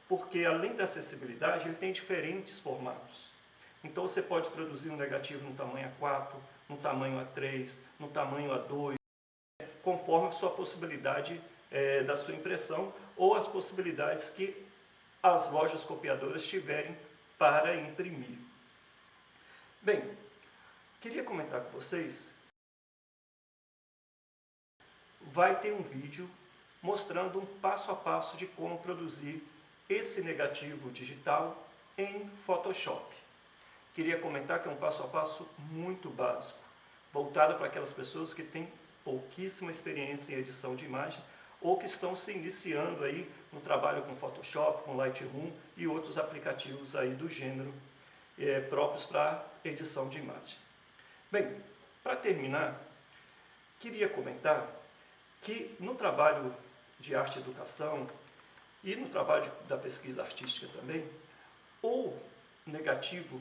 porque, além da acessibilidade, ele tem diferentes formatos. Então você pode produzir um negativo no tamanho A4, no tamanho A3, no tamanho A2, conforme a sua possibilidade da sua impressão ou as possibilidades que as lojas copiadoras tiverem para imprimir. Bem, queria comentar com vocês, vai ter um vídeo mostrando um passo a passo de como produzir esse negativo digital em Photoshop. Queria comentar que é um passo a passo muito básico, voltado para aquelas pessoas que têm pouquíssima experiência em edição de imagem ou que estão se iniciando aí no trabalho com Photoshop, com Lightroom e outros aplicativos aí do gênero próprios para edição de imagem. Bem, para terminar, queria comentar que no trabalho de arte e educação e no trabalho da pesquisa artística também, o negativo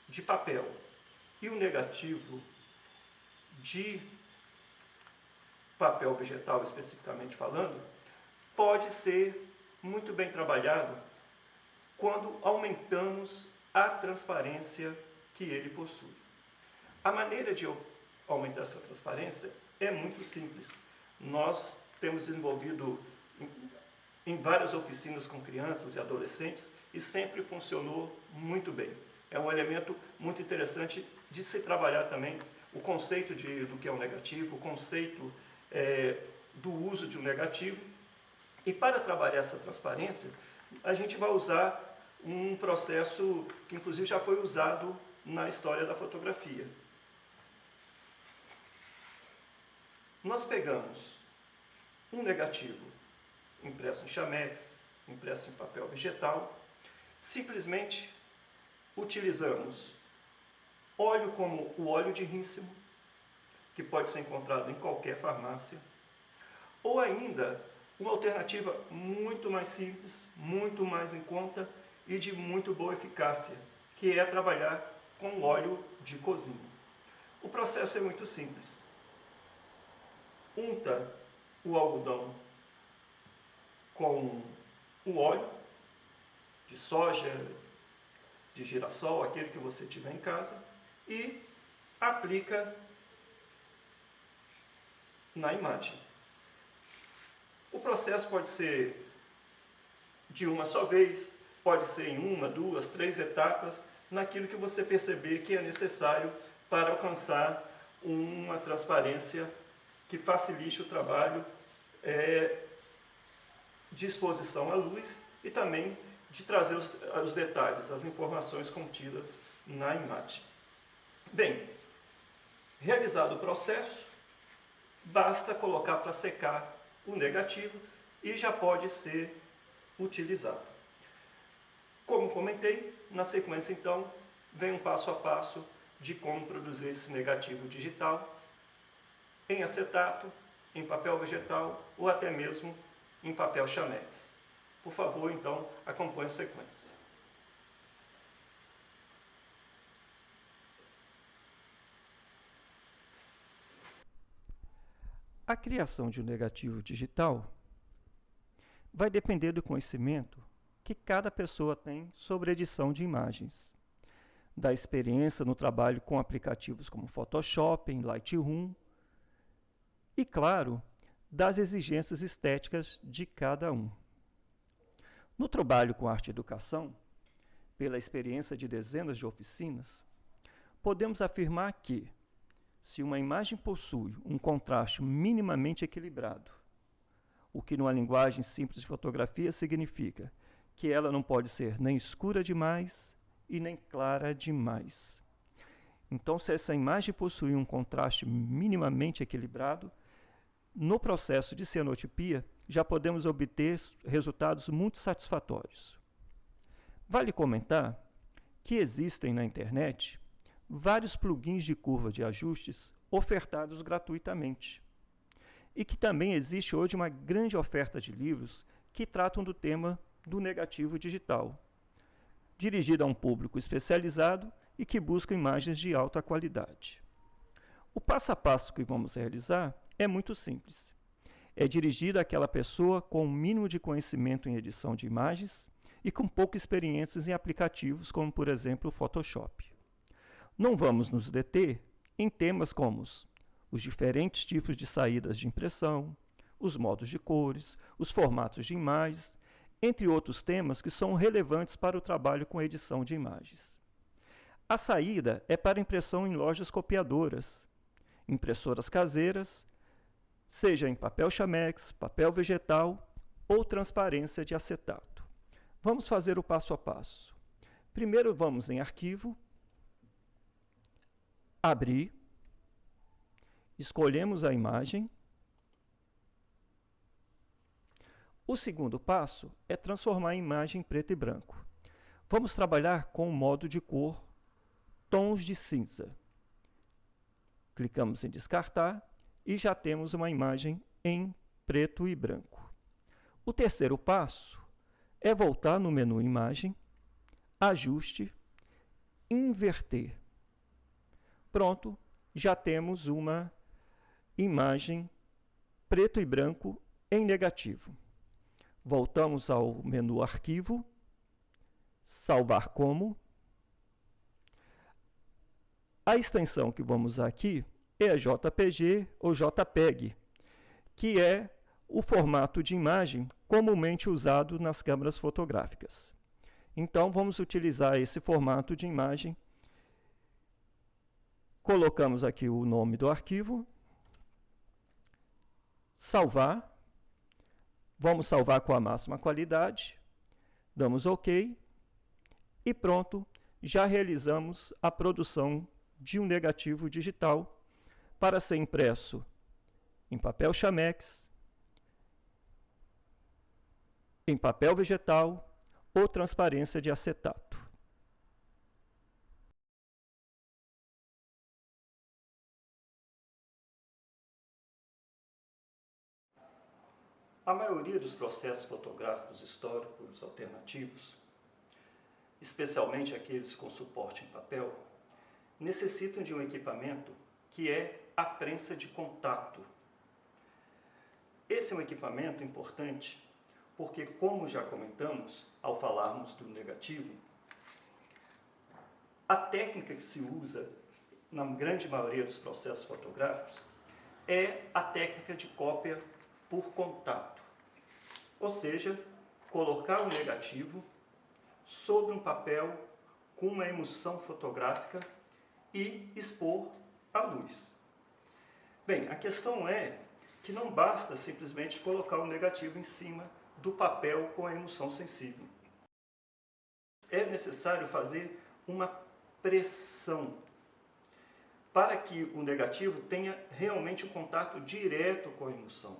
de papel e o negativo de papel vegetal, especificamente falando, pode ser muito bem trabalhado quando aumentamos a transparência que ele possui. A maneira de aumentar essa transparência é muito simples. Nós temos desenvolvido em várias oficinas com crianças e adolescentes e sempre funcionou muito bem. É um elemento muito interessante de se trabalhar também o conceito do que é um negativo, o conceito do uso de um negativo. E para trabalhar essa transparência, a gente vai usar um processo que inclusive já foi usado na história da fotografia. Nós pegamos um negativo impresso em chamex, impresso em papel vegetal, simplesmente utilizamos óleo como o óleo de rícino, que pode ser encontrado em qualquer farmácia, ou ainda uma alternativa muito mais simples, muito mais em conta e de muito boa eficácia, que é trabalhar com óleo de cozinha. O processo é muito simples. Unta o algodão com o óleo de soja, de girassol, aquele que você tiver em casa, e aplica na imagem. O processo pode ser de uma só vez, pode ser em 1, 2, 3 etapas, naquilo que você perceber que é necessário para alcançar uma transparência que facilite o trabalho de exposição à luz e também de trazer os detalhes, as informações contidas na imagem. Bem, realizado o processo, basta colocar para secar o negativo e já pode ser utilizado. Como comentei, na sequência então, vem um passo a passo de como produzir esse negativo digital em acetato, em papel vegetal ou até mesmo em papel chamex. Por favor, então, acompanhe a sequência. A criação de um negativo digital vai depender do conhecimento que cada pessoa tem sobre edição de imagens, da experiência no trabalho com aplicativos como Photoshop, Lightroom e, claro, das exigências estéticas de cada um. No trabalho com arte e educação, pela experiência de dezenas de oficinas, podemos afirmar que, se uma imagem possui um contraste minimamente equilibrado, o que numa linguagem simples de fotografia significa que ela não pode ser nem escura demais e nem clara demais. Então, se essa imagem possui um contraste minimamente equilibrado, no processo de cianotipia, já podemos obter resultados muito satisfatórios. Vale comentar que existem na internet vários plugins de curva de ajustes ofertados gratuitamente e que também existe hoje uma grande oferta de livros que tratam do tema do negativo digital, dirigido a um público especializado e que busca imagens de alta qualidade. O passo a passo que vamos realizar é muito simples. É dirigido àquela pessoa com um mínimo de conhecimento em edição de imagens e com pouca experiência em aplicativos como, por exemplo, o Photoshop. Não vamos nos deter em temas como os diferentes tipos de saídas de impressão, os modos de cores, os formatos de imagens, entre outros temas que são relevantes para o trabalho com edição de imagens. A saída é para impressão em lojas copiadoras, impressoras caseiras, seja em papel chamex, papel vegetal ou transparência de acetato. Vamos fazer o passo a passo. Primeiro vamos em arquivo, abrir, escolhemos a imagem. O segundo passo é transformar a imagem em preto e branco. Vamos trabalhar com o modo de cor tons de cinza. Clicamos em descartar e já temos uma imagem em preto e branco. O terceiro passo é voltar no menu Imagem, Ajuste, Inverter. Pronto, já temos uma imagem preto e branco em negativo. Voltamos ao menu Arquivo, Salvar como. A extensão que vamos usar aqui é a JPG ou JPEG, que é o formato de imagem comumente usado nas câmeras fotográficas. Então, vamos utilizar esse formato de imagem. Colocamos aqui o nome do arquivo, salvar, vamos salvar com a máxima qualidade, damos OK e pronto, já realizamos a produção de um negativo digital para ser impresso em papel chamex, em papel vegetal ou transparência de acetato. A maioria dos processos fotográficos históricos alternativos, especialmente aqueles com suporte em papel, necessitam de um equipamento que é a prensa de contato. Esse é um equipamento importante porque, como já comentamos ao falarmos do negativo, a técnica que se usa na grande maioria dos processos fotográficos é a técnica de cópia por contato. Ou seja, colocar o negativo sobre um papel com uma emulsão fotográfica e expor à luz. Bem, a questão é que não basta simplesmente colocar o negativo em cima do papel com a emulsão sensível. É necessário fazer uma pressão para que o negativo tenha realmente um contato direto com a emulsão.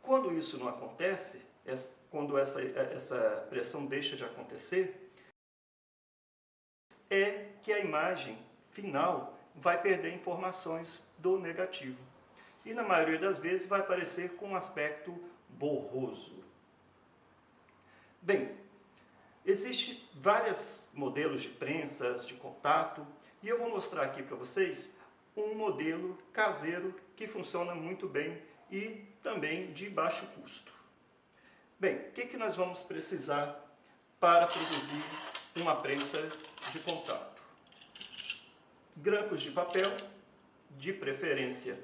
Quando isso não acontece, quando essa pressão deixa de acontecer, é que a imagem final vai perder informações do negativo. E na maioria das vezes vai aparecer com um aspecto borroso. Bem, existem vários modelos de prensas, de contato, e eu vou mostrar aqui para vocês um modelo caseiro que funciona muito bem e também de baixo custo. Bem, o que nós vamos precisar para produzir uma prensa de contato? Grampos de papel, de preferência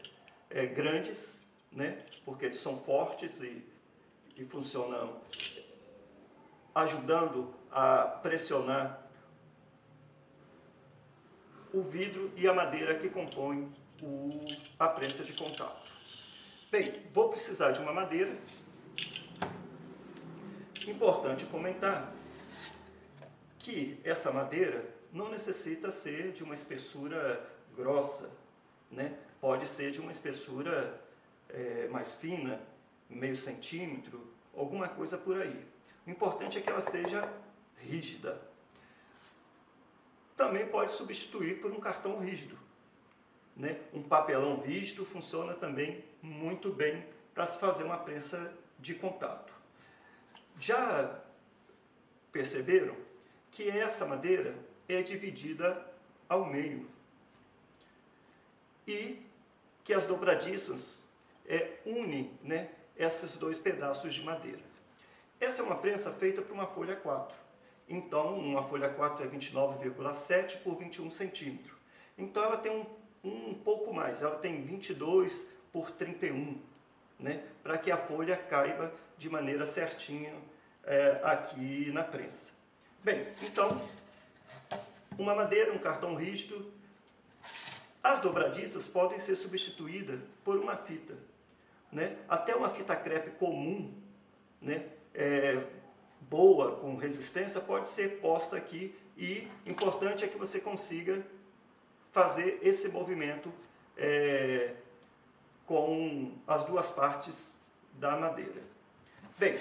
grandes, né? Porque eles são fortes e funcionam ajudando a pressionar o vidro e a madeira que compõem a prensa de contato. Bem, vou precisar de uma madeira. Importante comentar que essa madeira não necessita ser de uma espessura grossa, né? Pode ser de uma espessura mais fina, meio centímetro, alguma coisa por aí. O importante é que ela seja rígida. Também pode substituir por um cartão rígido, né? Um papelão rígido funciona também muito bem para se fazer uma prensa de contato. Já perceberam que essa madeira é dividida ao meio e que as dobradiças unem, né, esses dois pedaços de madeira. Essa é uma prensa feita por uma folha 4. Então, uma folha 4 é 29,7 por 21 centímetros. Então, ela tem um pouco mais, ela tem 22 por 31, né, para que a folha caiba de maneira certinha aqui na prensa. Bem, então, uma madeira, um cartão rígido. As dobradiças podem ser substituídas por uma fita, né? Até uma fita crepe comum, né? Boa, com resistência, pode ser posta aqui, e importante é que você consiga fazer esse movimento com as duas partes da madeira. Bem,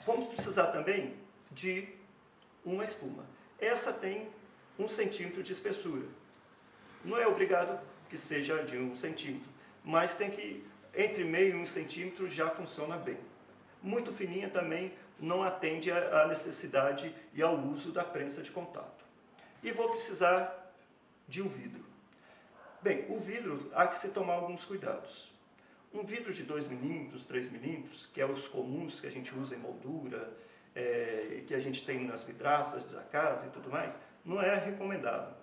vamos precisar também de uma espuma. Essa tem 1 centímetro de espessura. Não é obrigado que seja de 1 centímetro, mas tem que, entre meio e 1 centímetro já funciona bem. Muito fininha também não atende à necessidade e ao uso da prensa de contato. E vou precisar de um vidro. Bem, o vidro há que se tomar alguns cuidados. Um vidro de 2 milímetros, 3 milímetros, que é os comuns que a gente usa em moldura, que a gente tem nas vidraças da casa e tudo mais, não é recomendável,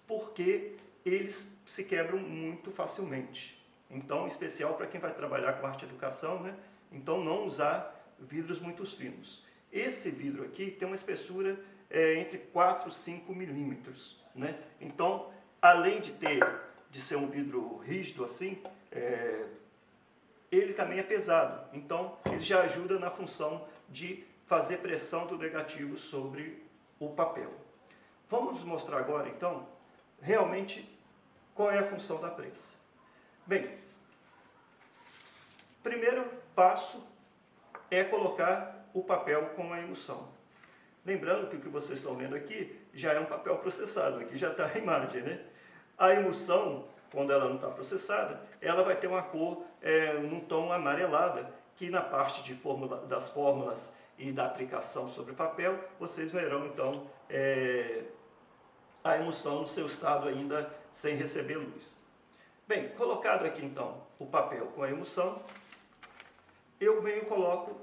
porque eles se quebram muito facilmente. Então, em especial para quem vai trabalhar com arte-educação, né? Então não usar vidros muito finos. Esse vidro aqui tem uma espessura entre 4 e 5 milímetros, né? Então, além de ser um vidro rígido assim, ele também é pesado. Então, ele já ajuda na função de fazer pressão do negativo sobre o papel. Vamos mostrar agora, então, realmente qual é a função da prensa. Bem, primeiro passo é colocar o papel com a emulsão. Lembrando que o que vocês estão vendo aqui já é um papel processado, aqui já está a imagem, né? A emulsão, quando ela não está processada, ela vai ter uma cor num tom amarelada, que na parte das fórmulas e da aplicação sobre o papel, vocês verão então a emulsão no seu estado ainda sem receber luz. Bem, colocado aqui então o papel com a emulsão, eu venho e coloco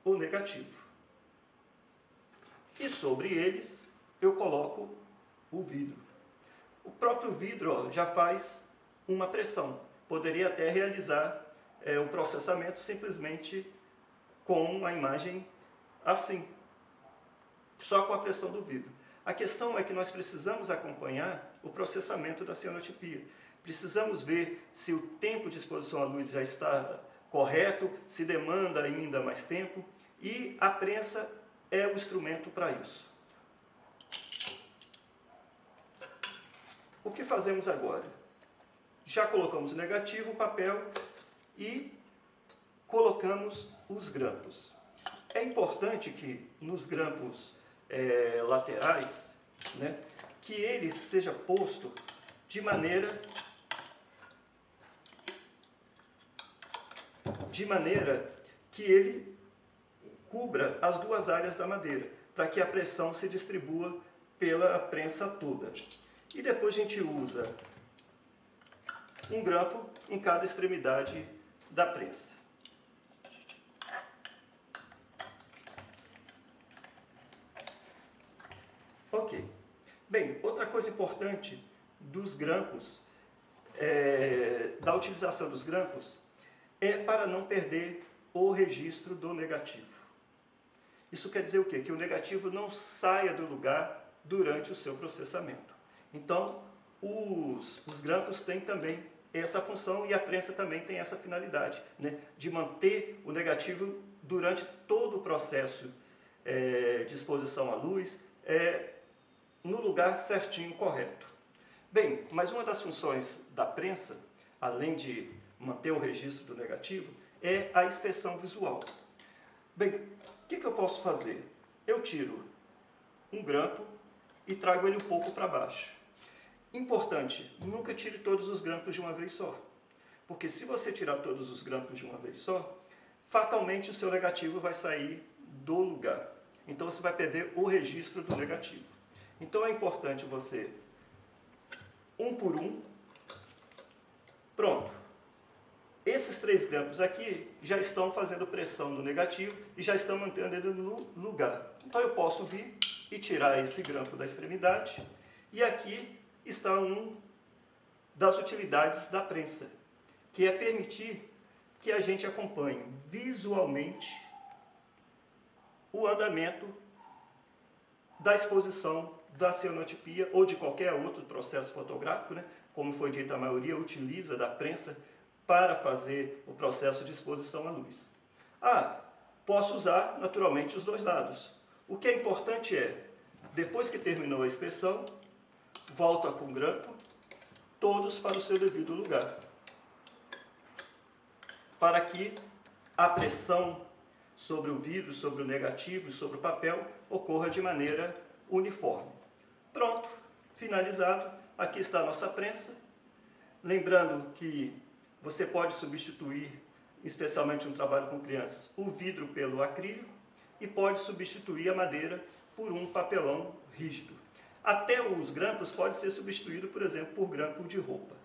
o negativo. E sobre eles eu coloco o vidro. O próprio vidro já faz uma pressão. Poderia até realizar o processamento simplesmente com a imagem assim, só com a pressão do vidro. A questão é que nós precisamos acompanhar o processamento da cianotipia. Precisamos ver se o tempo de exposição à luz já está correto, se demanda ainda mais tempo, e a prensa é o instrumento para isso. O que fazemos agora? Já colocamos o negativo, o papel e colocamos os grampos. É importante que nos grampos laterais, né, que ele seja posto de maneira que ele cubra as duas áreas da madeira, para que a pressão se distribua pela prensa toda. E depois a gente usa um grampo em cada extremidade da prensa. Ok. Bem, outra coisa importante dos grampos, da utilização dos grampos, é para não perder o registro do negativo. Isso quer dizer o quê? Que o negativo não saia do lugar durante o seu processamento. Então, os grampos têm também essa função e a prensa também tem essa finalidade, né, de manter o negativo durante todo o processo de exposição à luz no lugar certinho, correto. Bem, mas uma das funções da prensa, além de manter o registro do negativo, é a inspeção visual. Bem, o que eu posso fazer? Eu tiro um grampo e trago ele um pouco para baixo. Importante, nunca tire todos os grampos de uma vez só. Porque se você tirar todos os grampos de uma vez só, fatalmente o seu negativo vai sair do lugar. Então você vai perder o registro do negativo. Então é importante você, um por um, pronto. Esses 3 grampos aqui já estão fazendo pressão no negativo e já estão mantendo ele no lugar. Então eu posso vir e tirar esse grampo da extremidade, e aqui está uma das utilidades da prensa, que é permitir que a gente acompanhe visualmente o andamento da exposição da cianotipia ou de qualquer outro processo fotográfico, né? Como foi dito, a maioria utiliza da prensa para fazer o processo de exposição à luz. Posso usar naturalmente os 2 lados. O que é importante é, depois que terminou a inspeção, volta com o grampo todos para o seu devido lugar, para que a pressão sobre o vidro, sobre o negativo e sobre o papel ocorra de maneira uniforme. Pronto, finalizado. Aqui está a nossa prensa. Lembrando que você pode substituir, especialmente no trabalho com crianças, o vidro pelo acrílico e pode substituir a madeira por um papelão rígido. Até os grampos podem ser substituídos, por exemplo, por grampo de roupa.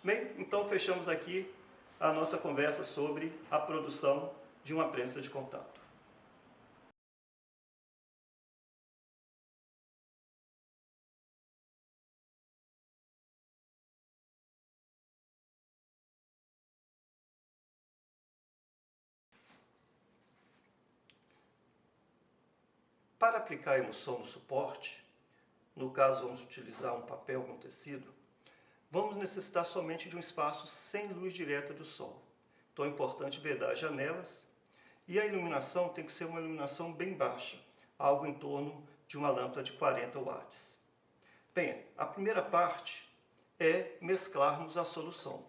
Bem, então fechamos aqui a nossa conversa sobre a produção de uma prensa de contato. Para aplicar a emulsão no suporte, no caso vamos utilizar um papel com tecido, vamos necessitar somente de um espaço sem luz direta do sol. Então é importante vedar as janelas e a iluminação tem que ser uma iluminação bem baixa, algo em torno de uma lâmpada de 40 watts. Bem, a primeira parte é mesclarmos a solução.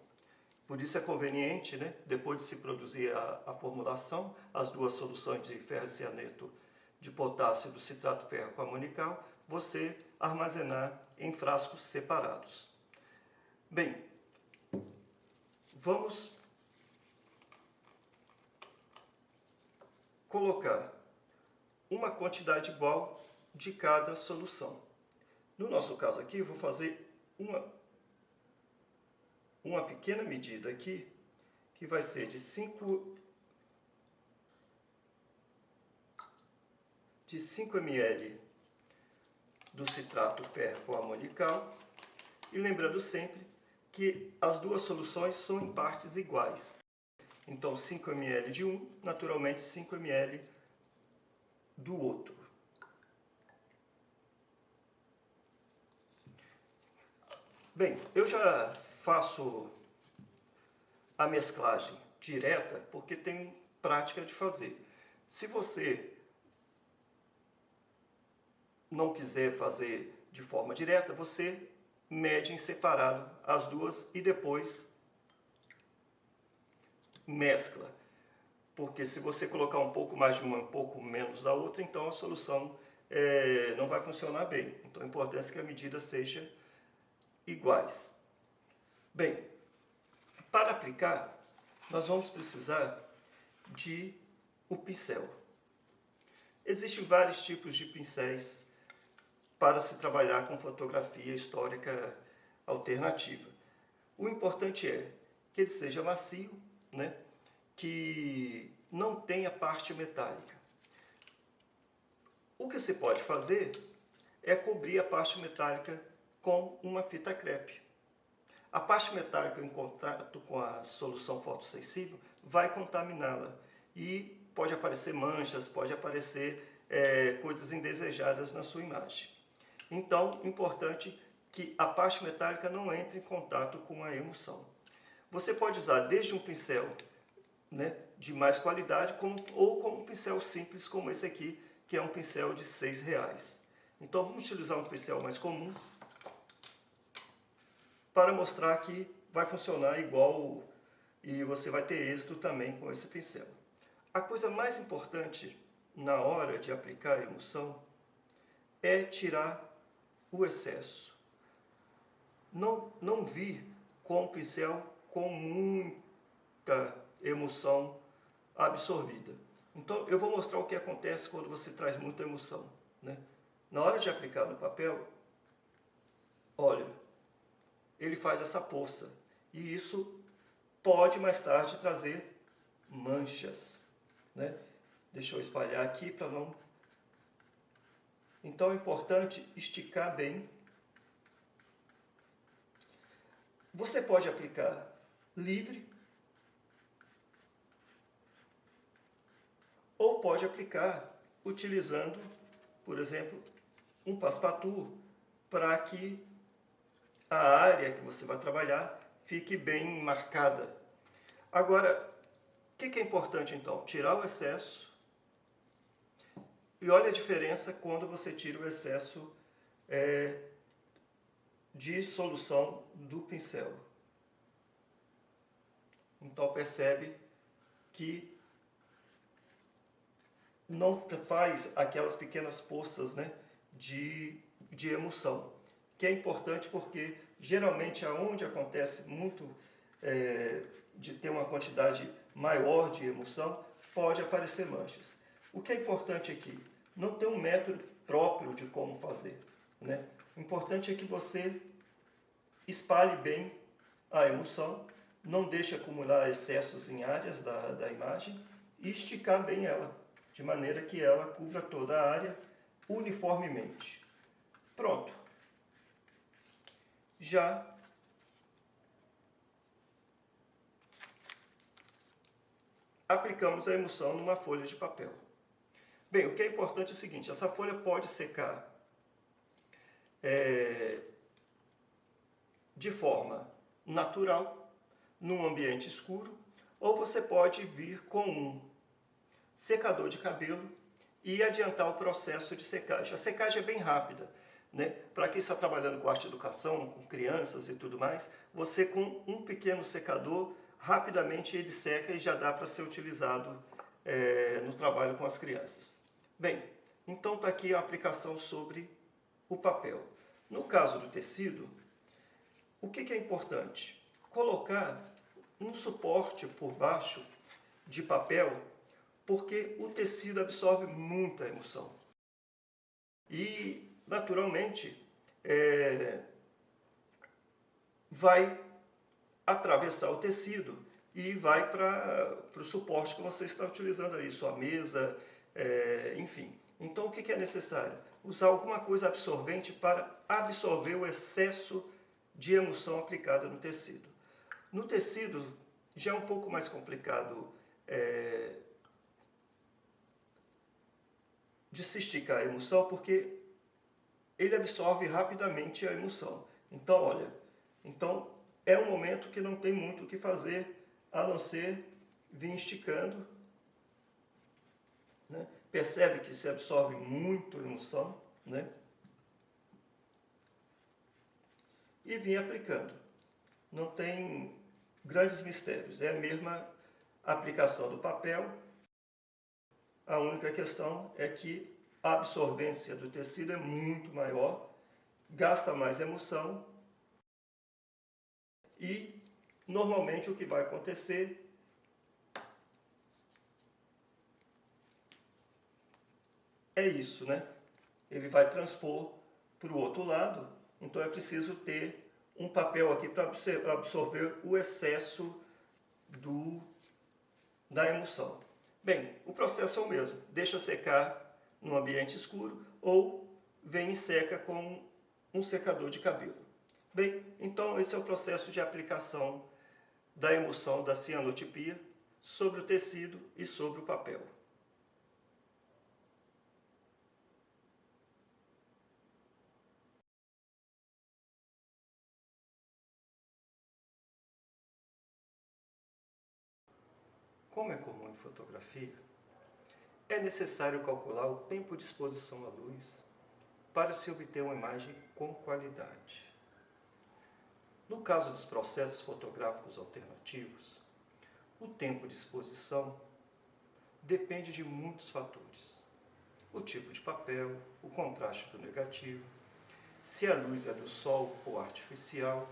Por isso é conveniente, depois de se produzir a formulação, as duas soluções de ferrocianeto de potássio e do citrato ferro amonical, você armazenar em frascos separados. Bem, vamos colocar uma quantidade igual de cada solução. No nosso caso aqui, eu vou fazer uma pequena medida aqui, que vai ser de 5 ml do citrato ferro amonical. E lembrando sempre que as duas soluções são em partes iguais. Então 5 ml de um, naturalmente 5 ml do outro. Bem, eu já faço a mesclagem direta porque tenho prática de fazer. Se você não quiser fazer de forma direta, você mede em separado as duas e depois mescla. Porque se você colocar um pouco mais de uma, um pouco menos da outra, então a solução não vai funcionar bem. Então a importância é que a medida seja iguais. Bem, para aplicar, nós vamos precisar de o pincel. Existem vários tipos de pincéis para se trabalhar com fotografia histórica alternativa. O importante é que ele seja macio, que não tenha parte metálica. O que você pode fazer é cobrir a parte metálica com uma fita crepe. A parte metálica em contato com a solução fotossensível vai contaminá-la e pode aparecer manchas, pode aparecer coisas indesejadas na sua imagem. Então, importante que a parte metálica não entre em contato com a emulsão. Você pode usar desde um pincel de mais qualidade ou como um pincel simples como esse aqui, que é um pincel de R$6. Então vamos utilizar um pincel mais comum para mostrar que vai funcionar igual e você vai ter êxito também com esse pincel. A coisa mais importante na hora de aplicar a emulsão é tirar o excesso. Não vir com o pincel com muita emulsão absorvida. Então eu vou mostrar o que acontece quando você traz muita emulsão. Na hora de aplicar no papel, olha, ele faz essa poça. E isso pode mais tarde trazer manchas. Deixa eu espalhar aqui para não... Então é importante esticar bem. Você pode aplicar livre ou pode aplicar utilizando, por exemplo, um passe-partout para que a área que você vai trabalhar fique bem marcada. Agora, o que é importante então? Tirar o excesso. E olha a diferença quando você tira o excesso de solução do pincel. Então percebe que não faz aquelas pequenas poças, né, de emulsão, que é importante porque geralmente aonde acontece muito de ter uma quantidade maior de emulsão, pode aparecer manchas. O que é importante aqui? Não tem um método próprio de como fazer, né? O importante é que você espalhe bem a emulsão, não deixe acumular excessos em áreas da imagem e esticar bem ela, de maneira que ela cubra toda a área uniformemente. Pronto. Já aplicamos a emulsão numa folha de papel. Bem, o que é importante é o seguinte, essa folha pode secar de forma natural, num ambiente escuro, ou você pode vir com um secador de cabelo e adiantar o processo de secagem. A secagem é bem rápida, né? Para quem está trabalhando com arte e educação, com crianças e tudo mais, você com um pequeno secador, rapidamente ele seca e já dá para ser utilizado no trabalho com as crianças. Bem, então está aqui a aplicação sobre o papel. No caso do tecido, o que é importante? Colocar um suporte por baixo de papel, porque o tecido absorve muita emulsão. E, naturalmente, vai atravessar o tecido e vai para o suporte que você está utilizando aí, sua mesa, enfim. Então, o que é necessário? Usar alguma coisa absorvente para absorver o excesso de emulsão aplicada no tecido. No tecido, já é um pouco mais complicado de se esticar a emulsão, porque ele absorve rapidamente a emulsão. Então, olha, é um momento que não tem muito o que fazer, a não ser vir esticando, né? Percebe que se absorve muito a emulsão, né? E vir aplicando. Não tem grandes mistérios, é a mesma aplicação do papel. A única questão é que a absorvência do tecido é muito maior, gasta mais emulsão e normalmente o que vai acontecer é isso, né? Ele vai transpor para o outro lado, então é preciso ter um papel aqui para absorver o excesso da emulsão. Bem, o processo é o mesmo, deixa secar no ambiente escuro ou vem e seca com um secador de cabelo. Bem, então esse é o processo de aplicação da emulsão da cianotipia sobre o tecido e sobre o papel. Como é comum em fotografia, é necessário calcular o tempo de exposição à luz para se obter uma imagem com qualidade. No caso dos processos fotográficos alternativos, o tempo de exposição depende de muitos fatores. O tipo de papel, o contraste do negativo, se a luz é do sol ou artificial,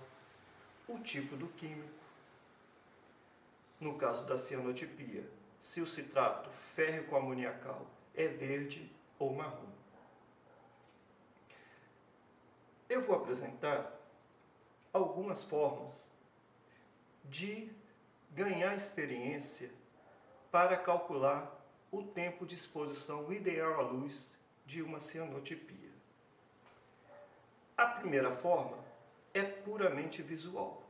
o tipo do químico. No caso da cianotipia, se o citrato férrico amoniacal é verde ou marrom. Eu vou apresentar algumas formas de ganhar experiência para calcular o tempo de exposição ideal à luz de uma cianotipia. A primeira forma é puramente visual.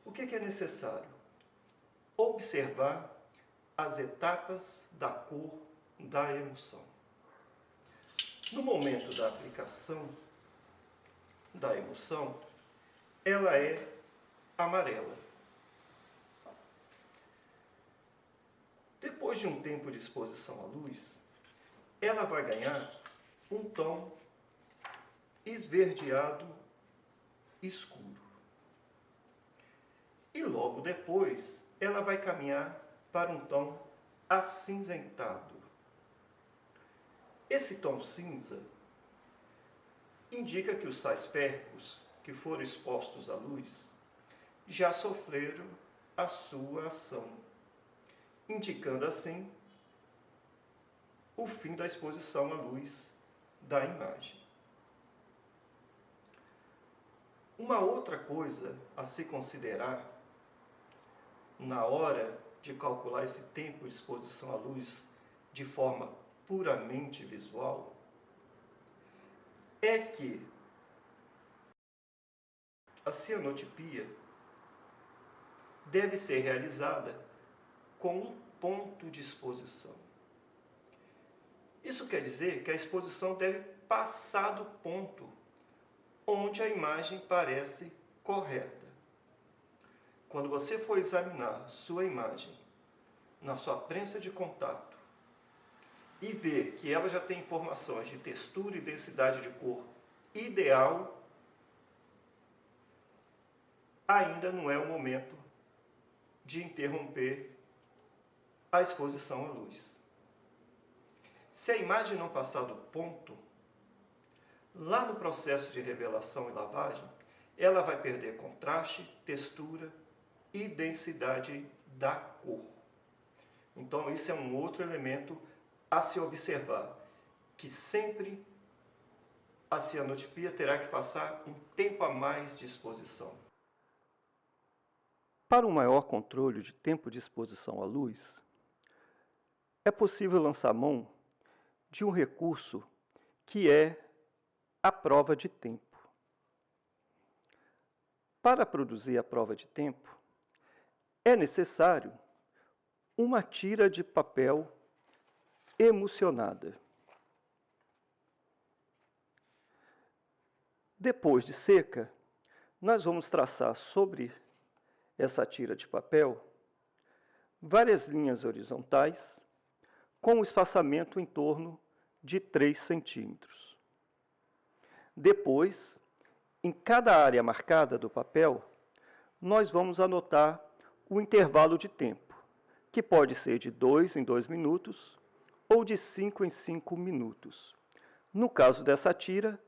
O que é necessário? Observar as etapas da cor da emulsão. No momento da aplicação da emulsão, ela é amarela. Depois de um tempo de exposição à luz, ela vai ganhar um tom esverdeado escuro. E logo depois, ela vai caminhar para um tom acinzentado. Esse tom cinza indica que os sais férricos que foram expostos à luz já sofreram a sua ação, indicando assim o fim da exposição à luz da imagem. Uma outra coisa a se considerar na hora de calcular esse tempo de exposição à luz de forma puramente visual é que a cianotipia deve ser realizada com um ponto de exposição. Isso quer dizer que a exposição deve passar do ponto onde a imagem parece correta. Quando você for examinar sua imagem na sua prensa de contato e ver que ela já tem informações de textura e densidade de cor ideal, ainda não é o momento de interromper a exposição à luz. Se a imagem não passar do ponto, lá no processo de revelação e lavagem, ela vai perder contraste, textura e densidade da cor. Então, isso é um outro elemento a se observar, que sempre a cianotipia terá que passar um tempo a mais de exposição. Para um maior controle de tempo de exposição à luz, é possível lançar mão de um recurso que é a prova de tempo. Para produzir a prova de tempo, é necessário uma tira de papel emulsionada. Depois de seca, nós vamos traçar sobre essa tira de papel várias linhas horizontais com um espaçamento em torno de 3 centímetros. Depois, em cada área marcada do papel, nós vamos anotar o intervalo de tempo, que pode ser de 2 em 2 minutos ou de 5 em 5 minutos. No caso dessa tira,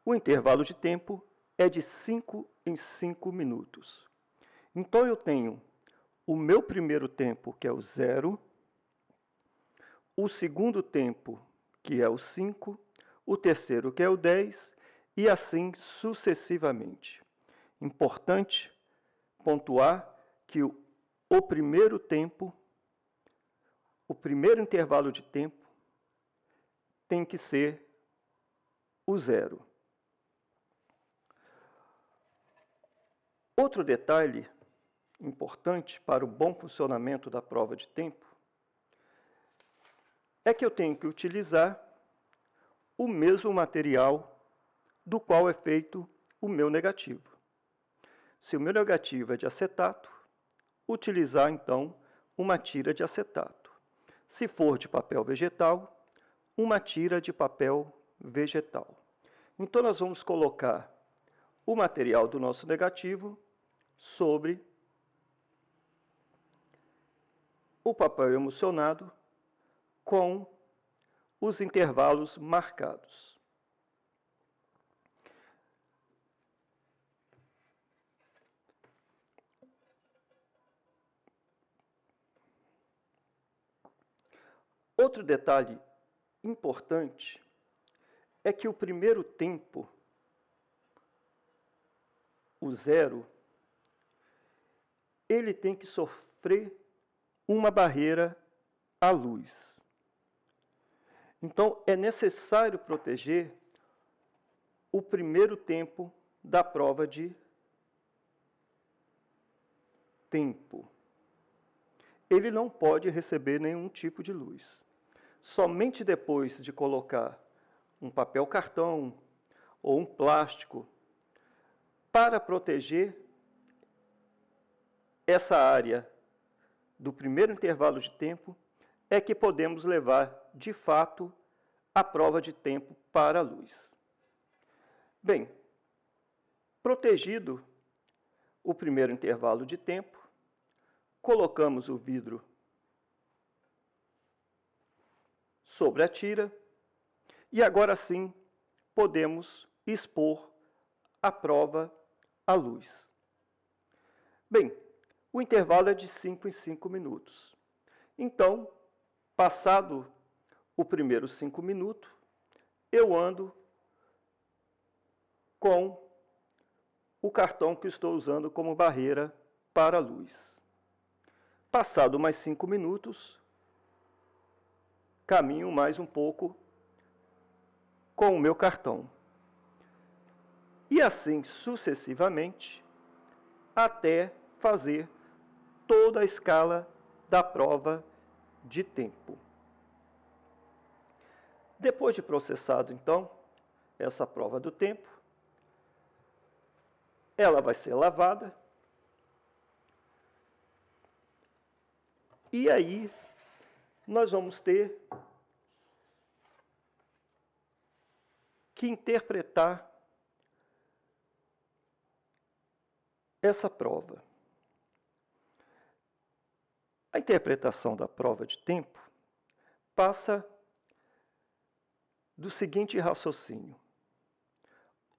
o intervalo de tempo é de 5 em 5 minutos. Então, eu tenho o meu primeiro tempo, que é o 0, o segundo tempo, que é o 5, o terceiro, que é o 10, e assim sucessivamente. Importante pontuar que o primeiro tempo, o primeiro intervalo de tempo, tem que ser o 0. Outro detalhe importante para o bom funcionamento da prova de tempo é que eu tenho que utilizar o mesmo material do qual é feito o meu negativo. Se o meu negativo é de acetato, utilizar então uma tira de acetato. Se for de papel vegetal, uma tira de papel vegetal. Então nós vamos colocar o material do nosso negativo sobre o papel emulsionado com os intervalos marcados. Outro detalhe importante é que o primeiro tempo, o 0, ele tem que sofrer uma barreira à luz. Então, é necessário proteger o primeiro tempo da prova de tempo. Ele não pode receber nenhum tipo de luz. Somente depois de colocar um papel cartão ou um plástico para proteger essa área do primeiro intervalo de tempo, é que podemos levar, de fato, a prova de tempo para a luz. Bem, protegido o primeiro intervalo de tempo, colocamos o vidro sobre a tira e agora sim podemos expor a prova à luz. Bem, o intervalo é de 5 em 5 minutos. Então, passado o primeiro 5 minutos, eu ando com o cartão que estou usando como barreira para a luz. Passado mais 5 minutos, caminho mais um pouco com o meu cartão. E assim sucessivamente, até fazer toda a escala da prova de tempo. Depois de processado, então, essa prova do tempo, ela vai ser lavada. E aí, nós vamos ter que interpretar essa prova. A interpretação da prova de tempo passa do seguinte raciocínio: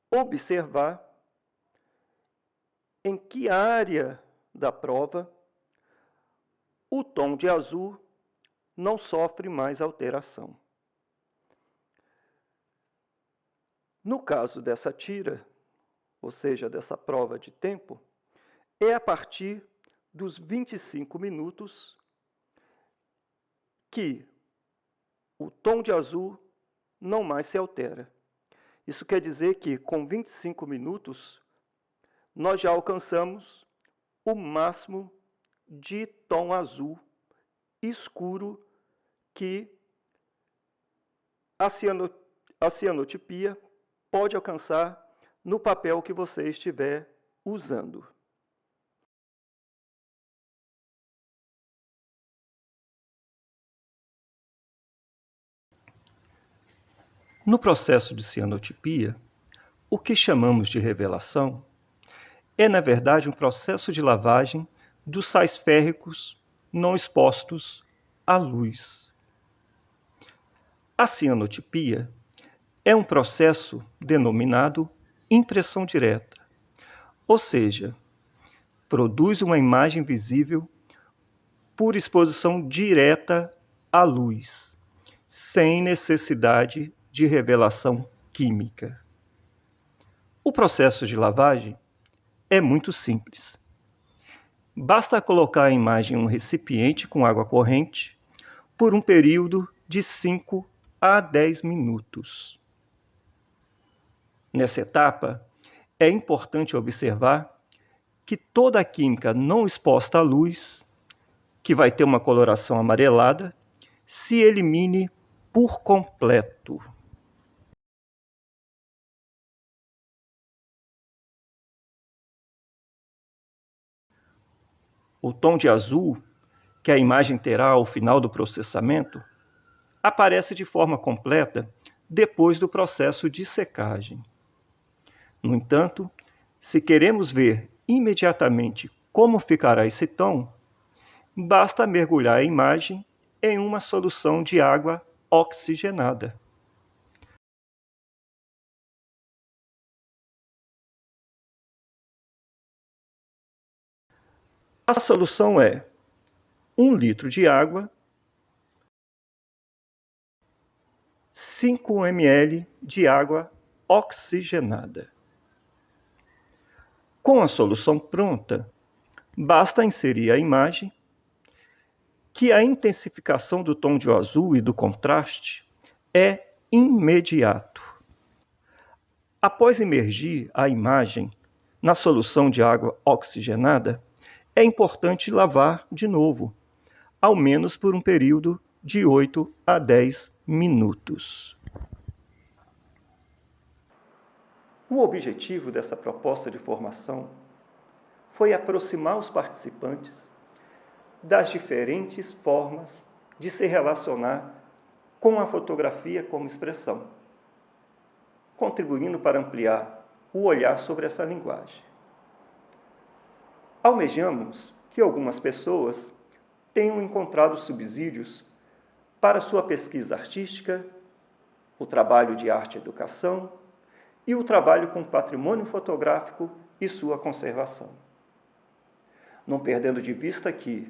observar em que área da prova o tom de azul não sofre mais alteração. No caso dessa tira, ou seja, dessa prova de tempo, é a partir dos 25 minutos que o tom de azul não mais se altera. Isso quer dizer que com 25 minutos nós já alcançamos o máximo de tom azul escuro que a cianotipia pode alcançar no papel que você estiver usando. No processo de cianotipia, o que chamamos de revelação é, na verdade, um processo de lavagem dos sais férricos não expostos à luz. A cianotipia é um processo denominado impressão direta, ou seja, produz uma imagem visível por exposição direta à luz, sem necessidade de revelação química. O processo de lavagem é muito simples. Basta colocar a imagem em um recipiente com água corrente por um período de 5 a 10 minutos. Nessa etapa, é importante observar que toda a química não exposta à luz, que vai ter uma coloração amarelada, se elimine por completo. O tom de azul, que a imagem terá ao final do processamento, aparece de forma completa depois do processo de secagem. No entanto, se queremos ver imediatamente como ficará esse tom, basta mergulhar a imagem em uma solução de água oxigenada. A solução é 1 litro de água, 5 ml de água oxigenada. Com a solução pronta, basta inserir a imagem, que a intensificação do tom de azul e do contraste é imediato. Após imergir a imagem na solução de água oxigenada, é importante lavar de novo, ao menos por um período de 8 a 10 minutos. O objetivo dessa proposta de formação foi aproximar os participantes das diferentes formas de se relacionar com a fotografia como expressão, contribuindo para ampliar o olhar sobre essa linguagem. Almejamos que algumas pessoas tenham encontrado subsídios para sua pesquisa artística, o trabalho de arte e educação e o trabalho com patrimônio fotográfico e sua conservação. Não perdendo de vista que,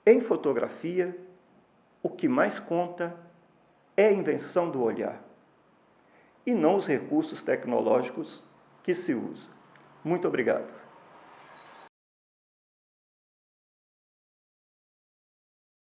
em fotografia, o que mais conta é a invenção do olhar, e não os recursos tecnológicos que se usam. Muito obrigado.